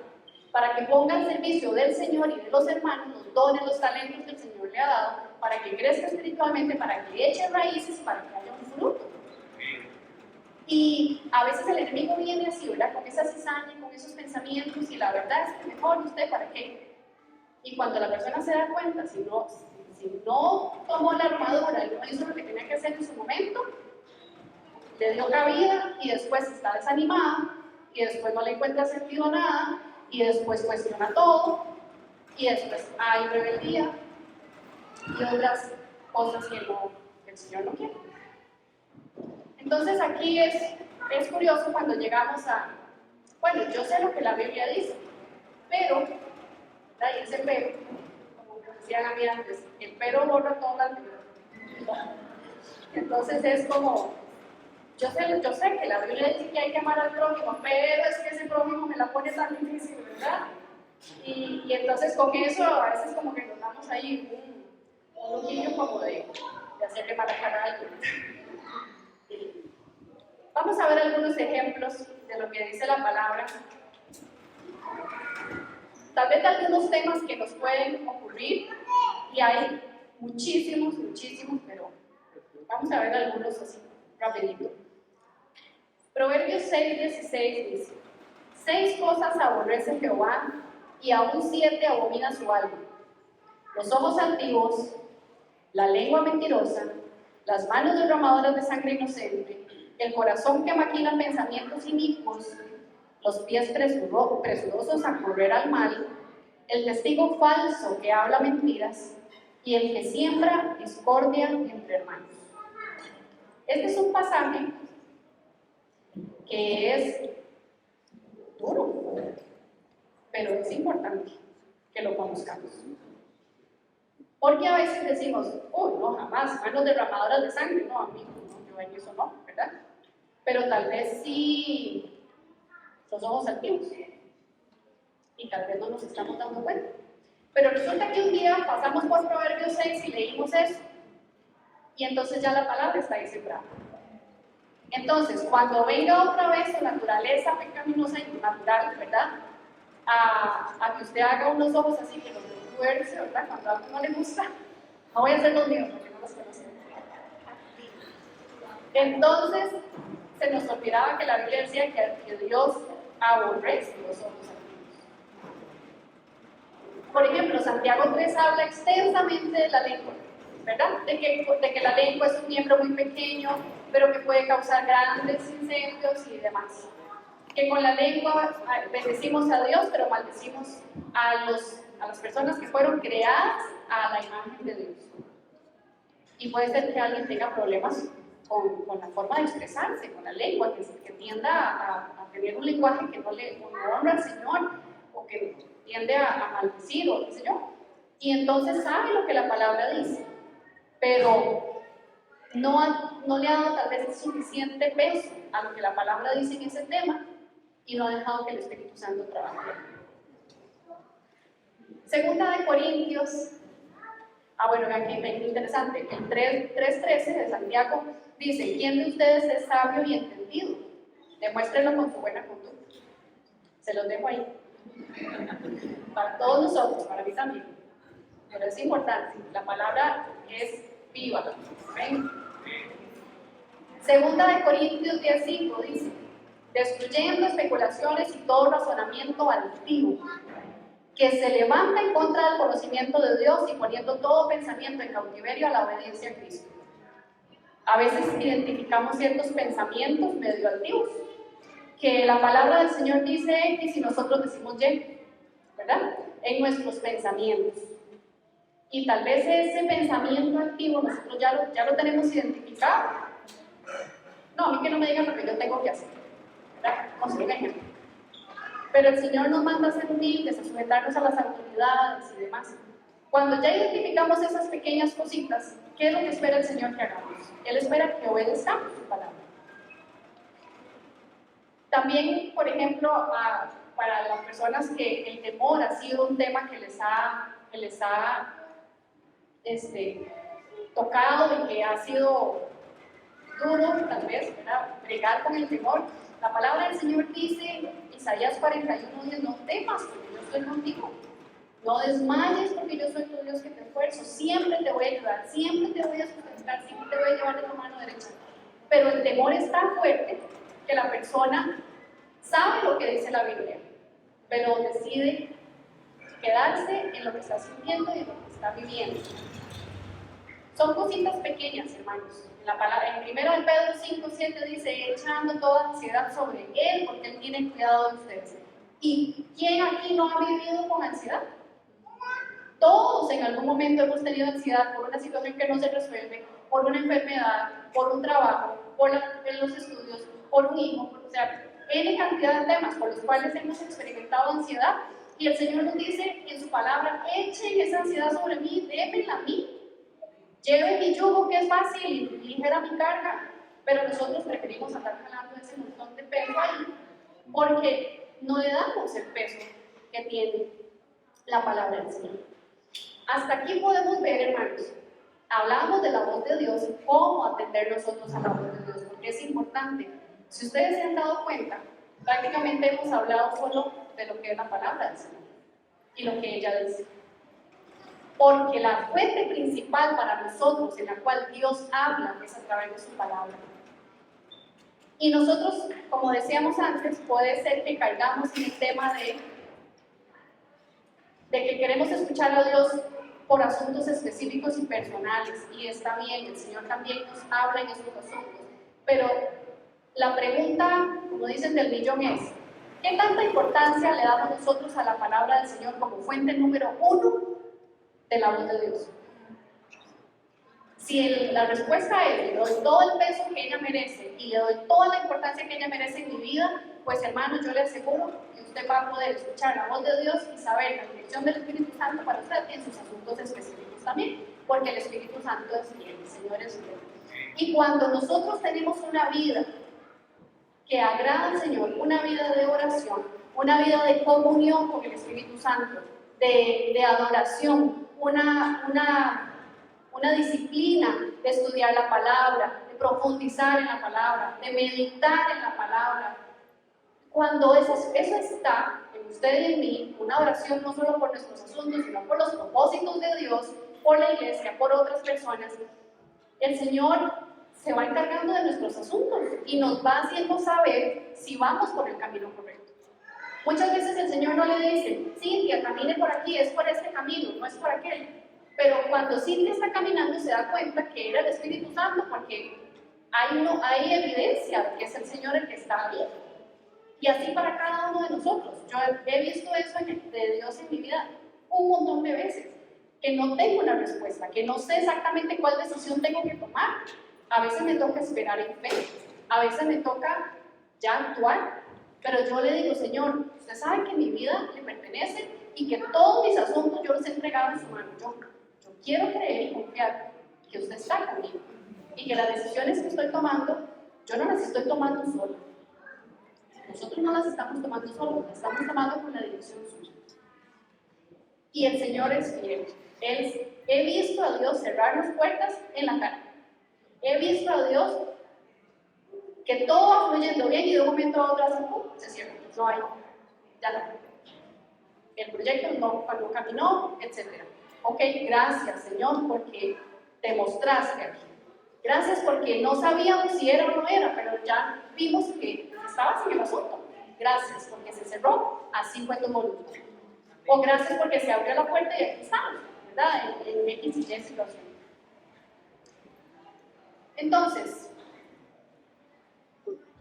para que ponga al servicio del Señor y de los hermanos los dones, los talentos que el Señor le ha dado, para que crezca espiritualmente, para que eche raíces, para que haya un fruto. Y a veces el enemigo viene así, ¿verdad? Con esa cizaña, con esos pensamientos, y la verdad es que mejor usted, ¿para qué? Y cuando la persona se da cuenta, si no tomó la armadura y no hizo lo que tenía que hacer en su momento, le dio cabida y después está desanimada, y después no le encuentra sentido a nada, y después cuestiona todo, y después hay rebeldía y otras cosas que el Señor no quiere. Entonces aquí es curioso cuando llegamos a, bueno, yo sé lo que la Biblia dice, pero, ¿verdad? Y ese pero, como me decían a mí antes, el pero borra todo lo anterior. Entonces es como, yo sé que la Biblia dice que hay que amar al prójimo, pero es que ese prójimo me la pone tan difícil, ¿verdad? Y entonces con eso a veces como que nos damos ahí un ojillo como de hacerle mala cara a alguien. Vamos a ver algunos ejemplos de lo que dice la palabra. Tal vez algunos temas que nos pueden ocurrir, y hay muchísimos, pero vamos a ver algunos así, rapidito. Proverbios 6:16 dice: 6 cosas aborrece Jehová, y aún 7 abomina su alma: los ojos altivos, la lengua mentirosa, las manos derramadoras de sangre inocente, el corazón que maquina pensamientos inicuos, los pies presurosos a correr al mal, el testigo falso que habla mentiras, y el que siembra discordia entre hermanos. Este es un pasaje que es duro, pero es importante que lo conozcamos. Porque a veces decimos, no, jamás, manos derramadoras de sangre, no, a mí, no, yo en eso no, ¿verdad? Pero tal vez sí los ojos altivos, y tal vez no nos estamos dando cuenta. Pero resulta que un día pasamos por Proverbios 6 y leímos eso, y entonces ya la palabra está ahí sembrada. Entonces, cuando venga otra vez su naturaleza pecaminosa y natural, ¿verdad? A que usted haga unos ojos así que los refuerce, ¿verdad? Cuando algo no le gusta, no voy a hacer los míos porque no los conocemos. Entonces, se nos olvidaba que la Biblia decía que Dios aborrece los ojos altivos. Por ejemplo, Santiago 3 habla extensamente de la lengua, ¿verdad? De que la lengua es un miembro muy pequeño, pero que puede causar grandes incendios y demás. Que con la lengua bendecimos a Dios, pero maldecimos a las personas que fueron creadas a la imagen de Dios. Y puede ser que alguien tenga problemas con la forma de expresarse, con la lengua, que tienda a tener un lenguaje que no honra al Señor, o que tiende a maldecir, o qué sé yo. Y entonces sabe lo que la palabra dice, pero no le ha dado tal vez suficiente peso a lo que la palabra dice en ese tema, y no ha dejado que el Espíritu Santo trabaje. Segunda de Corintios, bueno, aquí es interesante, el 3:13 de Santiago dice: ¿quién de ustedes es sabio y entendido? Demuéstrenlo con su buena conducta. Se los dejo ahí. Para todos nosotros, para mí también. Pero es importante, la palabra es viva. ¿Ven? Segunda de Corintios 10:5 dice: destruyendo especulaciones y todo razonamiento altivo que se levanta en contra del conocimiento de Dios, y poniendo todo pensamiento en cautiverio a la obediencia a Cristo. A veces identificamos ciertos pensamientos medio altivos, que la palabra del Señor dice X y nosotros decimos Y, ¿verdad? En nuestros pensamientos. Y tal vez ese pensamiento activo nosotros ya lo tenemos identificado. No, a mí que no me digan lo que yo tengo que hacer, ¿verdad? Como si un ejemplo. Pero el Señor nos manda a ser humildes, a sujetarnos a las autoridades y demás. Cuando ya identificamos esas pequeñas cositas, ¿qué es lo que espera el Señor que hagamos? Él espera que obedezcamos su palabra. También, por ejemplo, para las personas que el temor ha sido un tema que les ha tocado y que ha sido duro, tal vez, ¿verdad? Bregar con el temor. La palabra del Señor dice, Isaías 41:10, no temas porque yo estoy contigo. No desmayes porque yo soy tu Dios que te esfuerzo. Siempre te voy a ayudar, siempre te voy a sustentar, siempre te voy a llevar de tu mano derecha. Pero el temor es tan fuerte que la persona sabe lo que dice la Biblia, pero decide quedarse en lo que está sintiendo y en lo que está viviendo. Son cositas pequeñas, hermanos. La palabra, en 1 Pedro 5:7 dice, echando toda ansiedad sobre Él, porque Él tiene cuidado de ustedes. ¿Y quién aquí no ha vivido con ansiedad? Todos en algún momento hemos tenido ansiedad por una situación que no se resuelve, por una enfermedad, por un trabajo, en los estudios, por un hijo, o sea, N cantidad de temas por los cuales hemos experimentado ansiedad. Y el Señor nos dice en su palabra, echen esa ansiedad sobre mí, démenla a mí. Lleve mi yugo que es fácil y ligera mi carga, pero nosotros preferimos andar jalando ese montón de peso ahí porque no le damos el peso que tiene la palabra del Señor. Hasta aquí podemos ver, hermanos, hablamos de la voz de Dios, cómo atender nosotros a la voz de Dios, porque es importante. Si ustedes se han dado cuenta, prácticamente hemos hablado solo de lo que es la palabra del Señor y lo que ella dice. Porque la fuente principal para nosotros en la cual Dios habla es a través de su palabra. Y nosotros, como decíamos antes, puede ser que caigamos en el tema de que queremos escuchar a Dios por asuntos específicos y personales. Y está bien, el Señor también nos habla en esos asuntos. Pero la pregunta, como dicen, del millón es, ¿qué tanta importancia le damos nosotros a la palabra del Señor como fuente número 1 de la voz de Dios? Si la respuesta es, le doy todo el peso que ella merece y le doy toda la importancia que ella merece en mi vida, pues hermano, yo le aseguro que usted va a poder escuchar la voz de Dios y saber la dirección del Espíritu Santo para usted en sus asuntos específicos también, porque el Espíritu Santo es fiel, el Señor es fiel. Y cuando nosotros tenemos una vida que agrada al Señor, una vida de oración, una vida de comunión con el Espíritu Santo, de adoración, una disciplina de estudiar la palabra, de profundizar en la palabra, de meditar en la palabra. Cuando eso está en usted y en mí, una oración no solo por nuestros asuntos, sino por los propósitos de Dios, por la iglesia, por otras personas, el Señor se va encargando de nuestros asuntos y nos va haciendo saber si vamos por el camino correcto. Muchas veces el Señor no le dice, Cintia, camine por aquí, es por este camino, no es por aquel. Pero cuando Cintia está caminando se da cuenta que era el Espíritu Santo porque hay evidencia de que es el Señor el que está ahí. Y así para cada uno de nosotros. Yo he visto eso de Dios en mi vida un montón de veces, que no tengo una respuesta, que no sé exactamente cuál decisión tengo que tomar. A veces me toca esperar en fe, a veces me toca ya actuar, pero yo le digo, Señor, usted sabe que mi vida le pertenece y que todos mis asuntos yo los he entregado en su mano. Yo quiero creer y confiar que usted está conmigo y que las decisiones que estoy tomando, yo no las estoy tomando sola. Nosotros no las estamos tomando solos, las estamos tomando con la dirección suya. Y el Señor es fiel. He visto a Dios cerrarnos puertas en la cara. He visto a Dios que todo va fluyendo bien y de un momento a otro se cierra. No hay, ya no. El proyecto no caminó, etc. Ok, gracias Señor porque te mostraste aquí. Gracias porque no sabíamos si era o no era, pero ya vimos que estabas en el asunto. Gracias porque se cerró, así fue tu voluntad. O gracias porque se abrió la puerta y aquí estamos, ¿verdad? En X y Y situación. Entonces,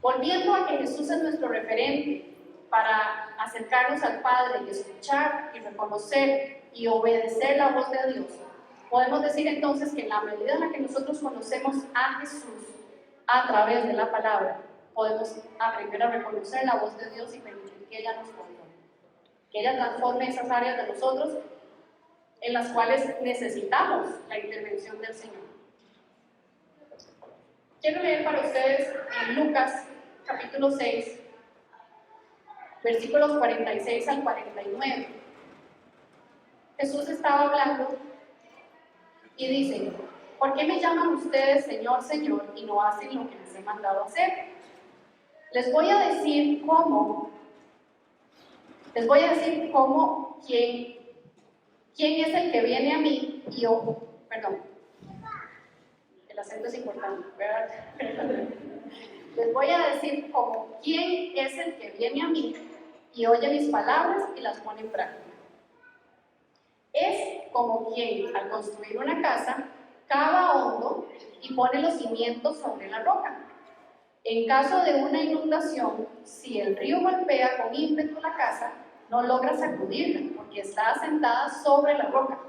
volviendo a que Jesús es nuestro referente para acercarnos al Padre y escuchar y reconocer y obedecer la voz de Dios, Podemos decir entonces que en la medida en la que nosotros conocemos a Jesús a través de la palabra, podemos aprender a reconocer la voz de Dios y permitir que ella nos transforme. Que ella transforme esas áreas de nosotros en las cuales necesitamos la intervención del Señor. Quiero leer para ustedes en Lucas capítulo 6, versículos 46 al 49. Jesús estaba hablando y dice: ¿por qué me llaman ustedes Señor, Señor, y no hacen lo que les he mandado hacer? Les voy a decir cómo quién es el que viene a mí y yo, perdón, el acento es importante, ¿verdad? Les voy a decir cómo quién es el que viene a mí y oye mis palabras y las pone en práctica. Es como quien, al construir una casa, cava hondo y pone los cimientos sobre la roca. En caso de una inundación, si el río golpea con ímpetu la casa, no logra sacudirla, porque está asentada sobre la roca.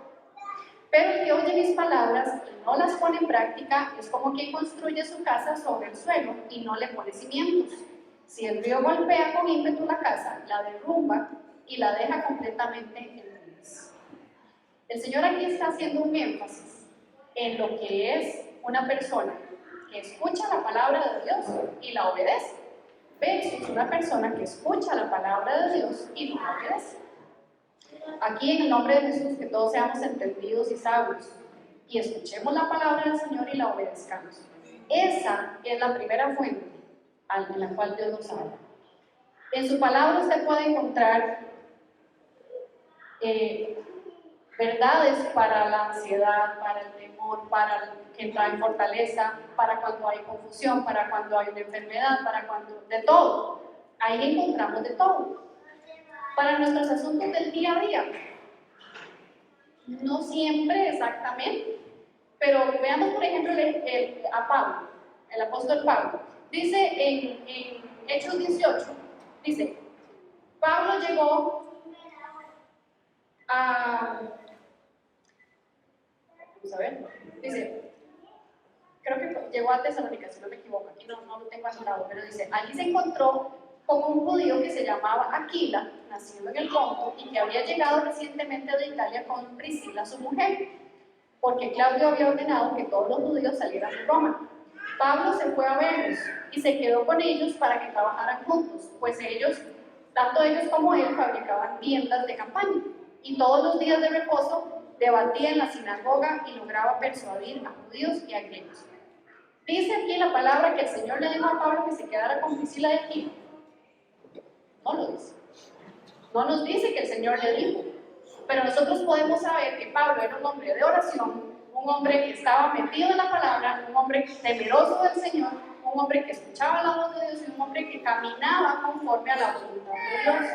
Pero el que oye mis palabras y no las pone en práctica es como quien construye su casa sobre el suelo y no le pone cimientos. Si el río golpea con ímpetu la casa, la derrumba y la deja completamente en ruinas. El Señor aquí está haciendo un énfasis en lo que es una persona que escucha la palabra de Dios y la obedece, versus una persona que escucha la palabra de Dios y no la obedece. Aquí, en el nombre de Jesús, que todos seamos entendidos y sabios y escuchemos la palabra del Señor y la obedezcamos. Esa es la primera fuente en la cual Dios nos habla. En su palabra usted puede encontrar verdades para la ansiedad, para el temor, para que traen fortaleza, para cuando hay confusión, para cuando hay una enfermedad, para cuando, de todo. Ahí encontramos de todo. Para nuestros asuntos del día a día, no siempre exactamente, pero veamos por ejemplo a Pablo, el apóstol Pablo. Dice en Hechos 18, dice, Pablo llegó a... Vamos a ver, dice, creo que llegó a Tesalónica, si no me equivoco, aquí no lo tengo anotado, pero dice, allí se encontró con un judío que se llamaba Aquila, nacido en el Ponto, y que había llegado recientemente de Italia con Priscila, su mujer, porque Claudio había ordenado que todos los judíos salieran de Roma. Pablo se fue a verlos y se quedó con ellos para que trabajaran juntos, pues ellos, tanto ellos como él, fabricaban tiendas de campaña, y todos los días de reposo debatía en la sinagoga y lograba persuadir a judíos y a griegos. Dice aquí la palabra que el Señor le dijo a Pablo que se quedara con Priscila de Aquila. No lo dice. No nos dice que el Señor le dijo. Pero nosotros podemos saber que Pablo era un hombre de oración, un hombre que estaba metido en la palabra, un hombre temeroso del Señor, un hombre que escuchaba la voz de Dios y un hombre que caminaba conforme a la voluntad de Dios.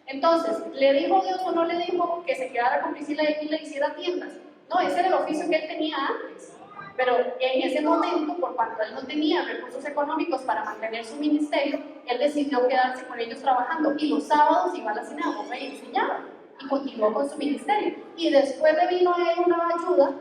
Entonces, ¿le dijo Dios o no le dijo que se quedara con Priscila y Aquila y hiciera tiendas? No, ese era el oficio que él tenía antes. Pero en ese momento, por cuanto él no tenía recursos económicos para mantener su ministerio, él decidió quedarse con ellos trabajando y los sábados iba a la sinagoga y enseñaba y continuó con su ministerio. Y después le vino a él una ayuda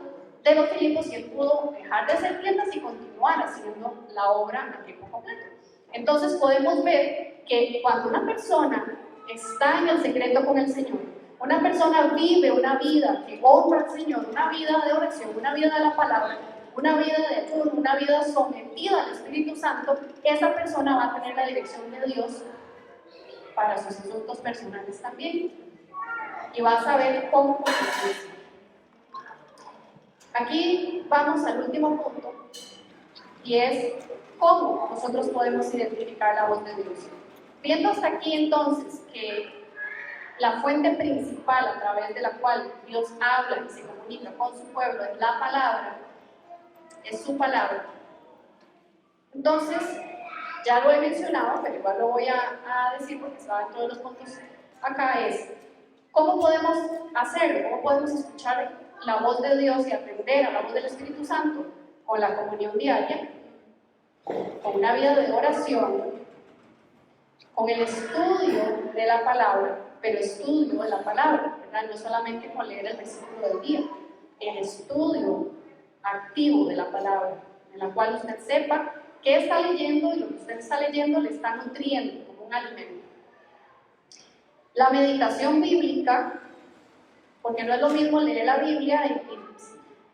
de los Filipos y él pudo dejar de hacer tiendas y continuar haciendo la obra a tiempo completo. Entonces podemos ver que cuando una persona está en el secreto con el Señor, una persona vive una vida que honra al Señor, una vida de oración, una vida de la palabra, una vida de ayuno, una vida sometida al Espíritu Santo, esa persona va a tener la dirección de Dios para sus asuntos personales también y va a saber cómo conducirse. Aquí vamos al último punto y es cómo nosotros podemos identificar la voz de Dios. Viendo hasta aquí entonces que la fuente principal a través de la cual Dios habla y se comunica con su pueblo es la palabra, es su palabra. Entonces, ya lo he mencionado, pero igual lo voy a decir porque está dentro de los puntos acá, es ¿cómo podemos hacerlo? ¿Cómo podemos escuchar la voz de Dios y atender a la voz del Espíritu Santo? Con la comunión diaria, con una vida de oración, con el estudio de la palabra, pero estudio de la palabra, ¿verdad? No solamente con leer el versículo del día. el estudio activo de la palabra, en la cual usted sepa qué está leyendo y lo que usted está leyendo le está nutriendo como un alimento. La meditación bíblica, porque no es lo mismo leer la Biblia y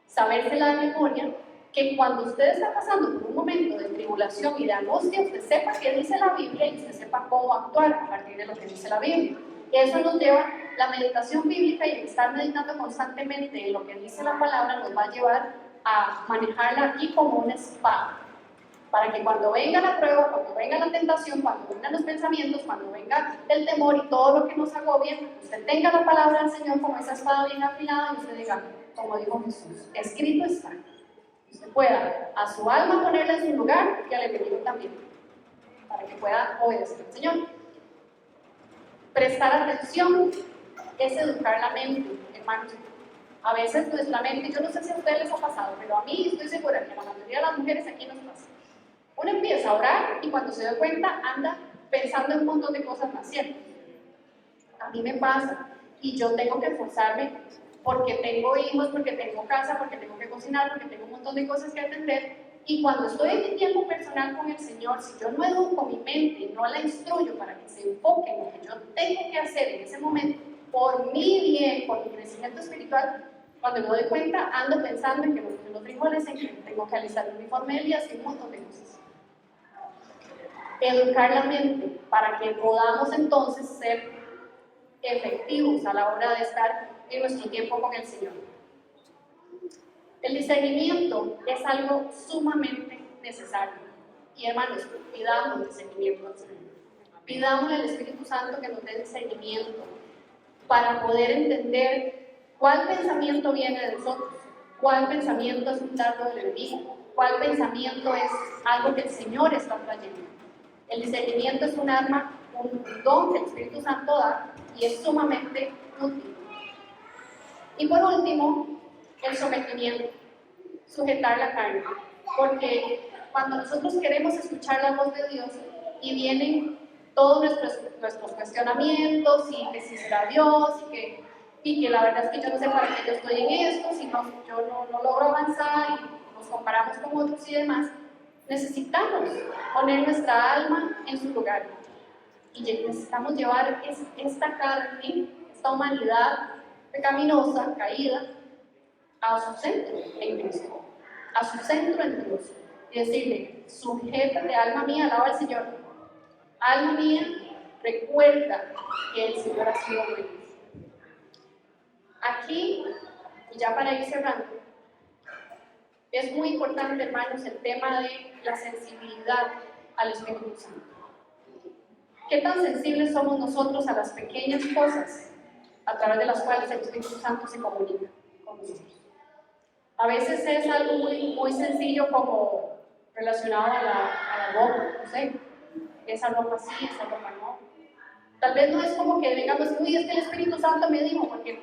sabérsela de memoria, que cuando usted está pasando por un momento de tribulación y de angustia, usted sepa qué dice la Biblia y usted sepa cómo actuar a partir de lo que dice la Biblia. Eso nos lleva, la meditación bíblica y el estar meditando constantemente en lo que dice la palabra nos va a llevar a manejarla aquí como una espada, para que cuando venga la prueba, cuando venga la tentación, cuando vengan los pensamientos, cuando venga el temor y todo lo que nos agobie, usted tenga la palabra del Señor como esa espada bien afilada y usted diga, como dijo Jesús, escrito está. Usted pueda a su alma ponerla en su lugar y al enemigo también, para que pueda obedecer al Señor. Prestar atención es educar la mente, hermanos. A veces nuestra mente, yo no sé si a ustedes les ha pasado, pero a mí estoy segura que a la mayoría de las mujeres aquí nos pasa. Uno empieza a orar y cuando se da cuenta anda pensando en un montón de cosas más, ¿cierto? A mí me pasa y yo tengo que esforzarme porque tengo hijos, porque tengo casa, porque tengo que cocinar, porque tengo un montón de cosas que atender. Y cuando estoy en mi tiempo personal con el Señor, si yo no educo mi mente y no la instruyo para que se enfoque en lo que yo tengo que hacer en ese momento, por mi bien, por mi crecimiento espiritual, cuando me doy cuenta, ando pensando en que los frijoles, en que tengo que alistar el uniforme del día, y un montón de cosas. Educar la mente para que podamos entonces ser efectivos a la hora de estar en nuestro tiempo con el Señor. El discernimiento es algo sumamente necesario. Y hermanos, pidamos discernimiento al Señor. Pidamos al Espíritu Santo que nos dé discernimiento para poder entender cuál pensamiento viene de nosotros, cuál pensamiento es un dardo del enemigo, cuál pensamiento es algo que el Señor está trayendo. El discernimiento es un arma, un don que el Espíritu Santo da y es sumamente útil. Y por último, el sometimiento, sujetar la carne, porque cuando nosotros queremos escuchar la voz de Dios y vienen todos nuestros cuestionamientos y que si será Dios y que la verdad es que yo no sé para qué yo estoy en esto, si no, yo no logro avanzar y nos comparamos con otros y demás, necesitamos poner nuestra alma en su lugar y necesitamos llevar esta carne, esta humanidad pecaminosa, caída, a su centro en Cristo, a su centro en Dios, y decirle, sujétate, alma mía, alaba al Señor, alma mía, recuerda que el Señor ha sido bueno. Aquí, y ya para ir cerrando, es muy importante, hermanos, el tema de la sensibilidad al Espíritu Santo. ¿Qué tan sensibles somos nosotros a las pequeñas cosas a través de las cuales el Espíritu Santo se comunica con nosotros? A veces es algo muy sencillo como relacionado a la ropa, no sé, esa ropa sí, esa ropa no. Tal vez no es como que digamos, uy, es que el Espíritu Santo me dijo, porque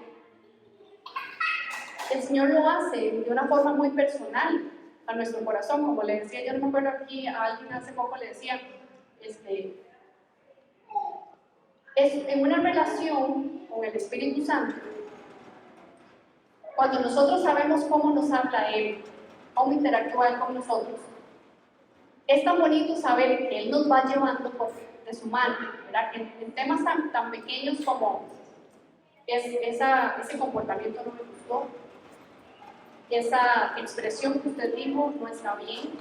el Señor lo hace de una forma muy personal a nuestro corazón, como le decía, yo no me acuerdo aquí, a alguien hace poco le decía, es en una relación con el Espíritu Santo, cuando nosotros sabemos cómo nos habla Él, cómo interactúa Él con nosotros, es tan bonito saber que Él nos va llevando de su mano, ¿verdad? En temas tan pequeños como ese comportamiento no me gustó, esa expresión que usted dijo no está bien,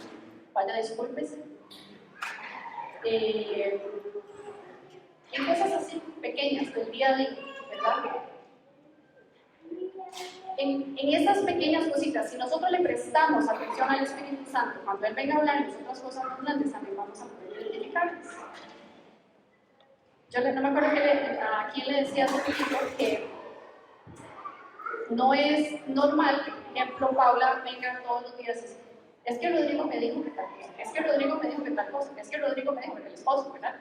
vaya discúlpese. En cosas así pequeñas del día a día, ¿verdad? En esas pequeñas cositas, si nosotros le prestamos atención al Espíritu Santo, cuando Él venga a hablar de otras cosas más grandes, también vamos a poder identificarlas. Yo no me acuerdo a quién le decía hace poquito que no es normal que, por ejemplo, Paula venga todos los días y dice, es que Rodrigo me dijo que tal cosa, es que Rodrigo me dijo que tal cosa, es que Rodrigo me dijo que el esposo, ¿verdad?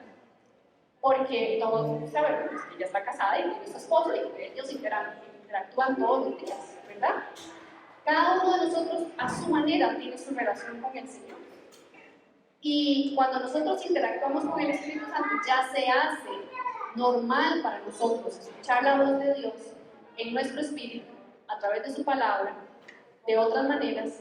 Porque todos saben que ella está casada y tiene su esposo y que ellos interactúan todos los días, ¿verdad? Cada uno de nosotros a su manera tiene su relación con el Señor. Y cuando nosotros interactuamos con el Espíritu Santo, ya se hace normal para nosotros escuchar la voz de Dios en nuestro espíritu, a través de su palabra, de otras maneras,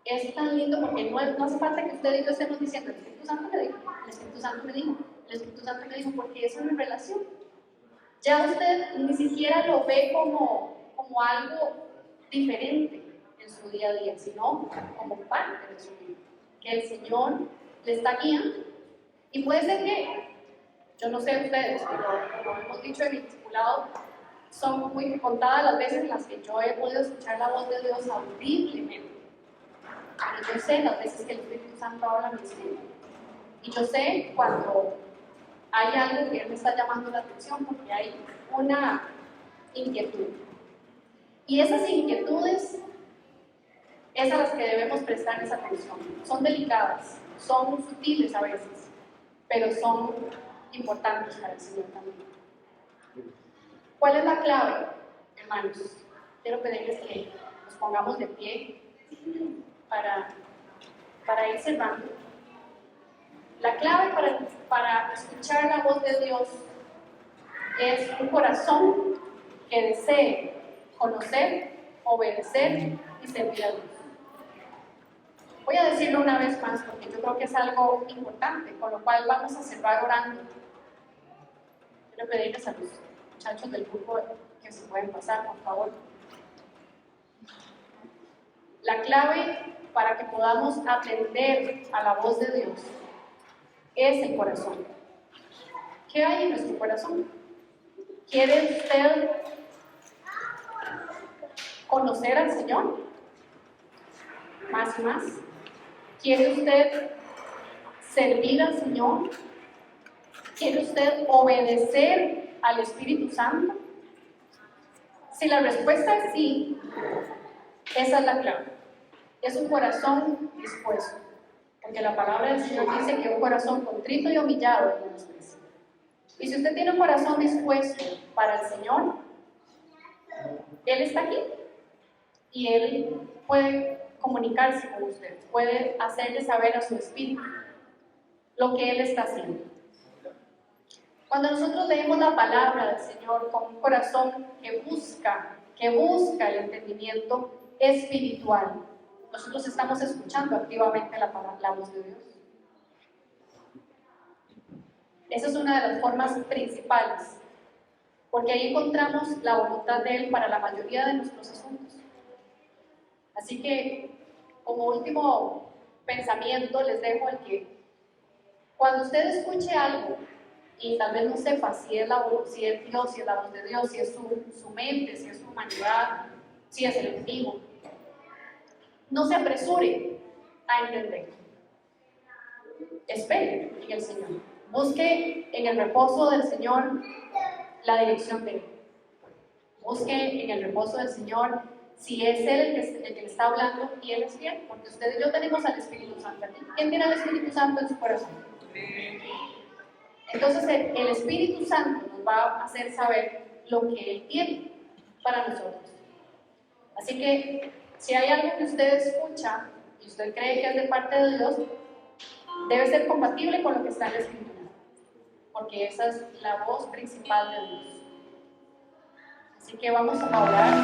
es tan lindo porque no hace falta que usted y yo estemos diciendo, el Espíritu Santo me dijo, el Espíritu Santo me dijo, el Espíritu Santo me dijo, porque es una relación. Ya usted ni siquiera lo ve como algo diferente en su día a día, sino como parte de su vida, que el Señor le está guiando. Y puede ser que, yo no sé ustedes, pero como hemos dicho en mi discipulado, son muy contadas las veces en las que yo he podido escuchar la voz de Dios audiblemente. Y yo sé las veces que el Espíritu Santo habla a mi espíritu. Y yo sé cuando hay algo que Él me está llamando la atención porque hay una inquietud. Y esas inquietudes es a las que debemos prestarles atención. Son delicadas, son sutiles a veces, pero son importantes para el Señor también. ¿Cuál es la clave, hermanos? Quiero pedirles que nos pongamos de pie para ir cerrando. La clave para escuchar la voz de Dios es un corazón que desee conocer, obedecer y servir a Dios. Voy a decirlo una vez más porque yo creo que es algo importante, con lo cual vamos a cerrar orando. Quiero pedirles a los muchachos del grupo que se pueden pasar, por favor. La clave para que podamos atender a la voz de Dios es el corazón. ¿Qué hay en nuestro corazón? ¿Quiere usted conocer al Señor? Más y más. ¿Quiere usted servir al Señor? ¿Quiere usted obedecer al Espíritu Santo? Si la respuesta es sí, esa es la clave. Es un corazón dispuesto. Porque la palabra del Señor dice que un corazón contrito y humillado no desprecia. Y si usted tiene un corazón dispuesto para el Señor, Él está aquí. Y Él puede comunicarse con usted, puede hacerle saber a su espíritu lo que Él está haciendo. Cuando nosotros leemos la palabra del Señor con un corazón que busca el entendimiento espiritual, nosotros estamos escuchando activamente la voz de Dios. Esa es una de las formas principales, porque ahí encontramos la voluntad de Él para la mayoría de nuestros asuntos. Así que, como último pensamiento, les dejo el que cuando usted escuche algo y tal vez no sepa si es Dios, si es la voz de Dios, si es su mente, si es su humanidad, si es el enemigo, no se apresure a entender. Espere en el Señor. Busque en el reposo del Señor la dirección de Él. Busque en el reposo del Señor si es Él el que le está hablando y Él es fiel, porque usted y yo tenemos al Espíritu Santo aquí. ¿Quién tiene al Espíritu Santo en su corazón? Entonces el Espíritu Santo nos va a hacer saber lo que Él tiene para nosotros. Así que si hay algo que usted escucha y usted cree que es de parte de Dios, debe ser compatible con lo que está en la Escritura, porque esa es la voz principal de Dios. Así que vamos a orar.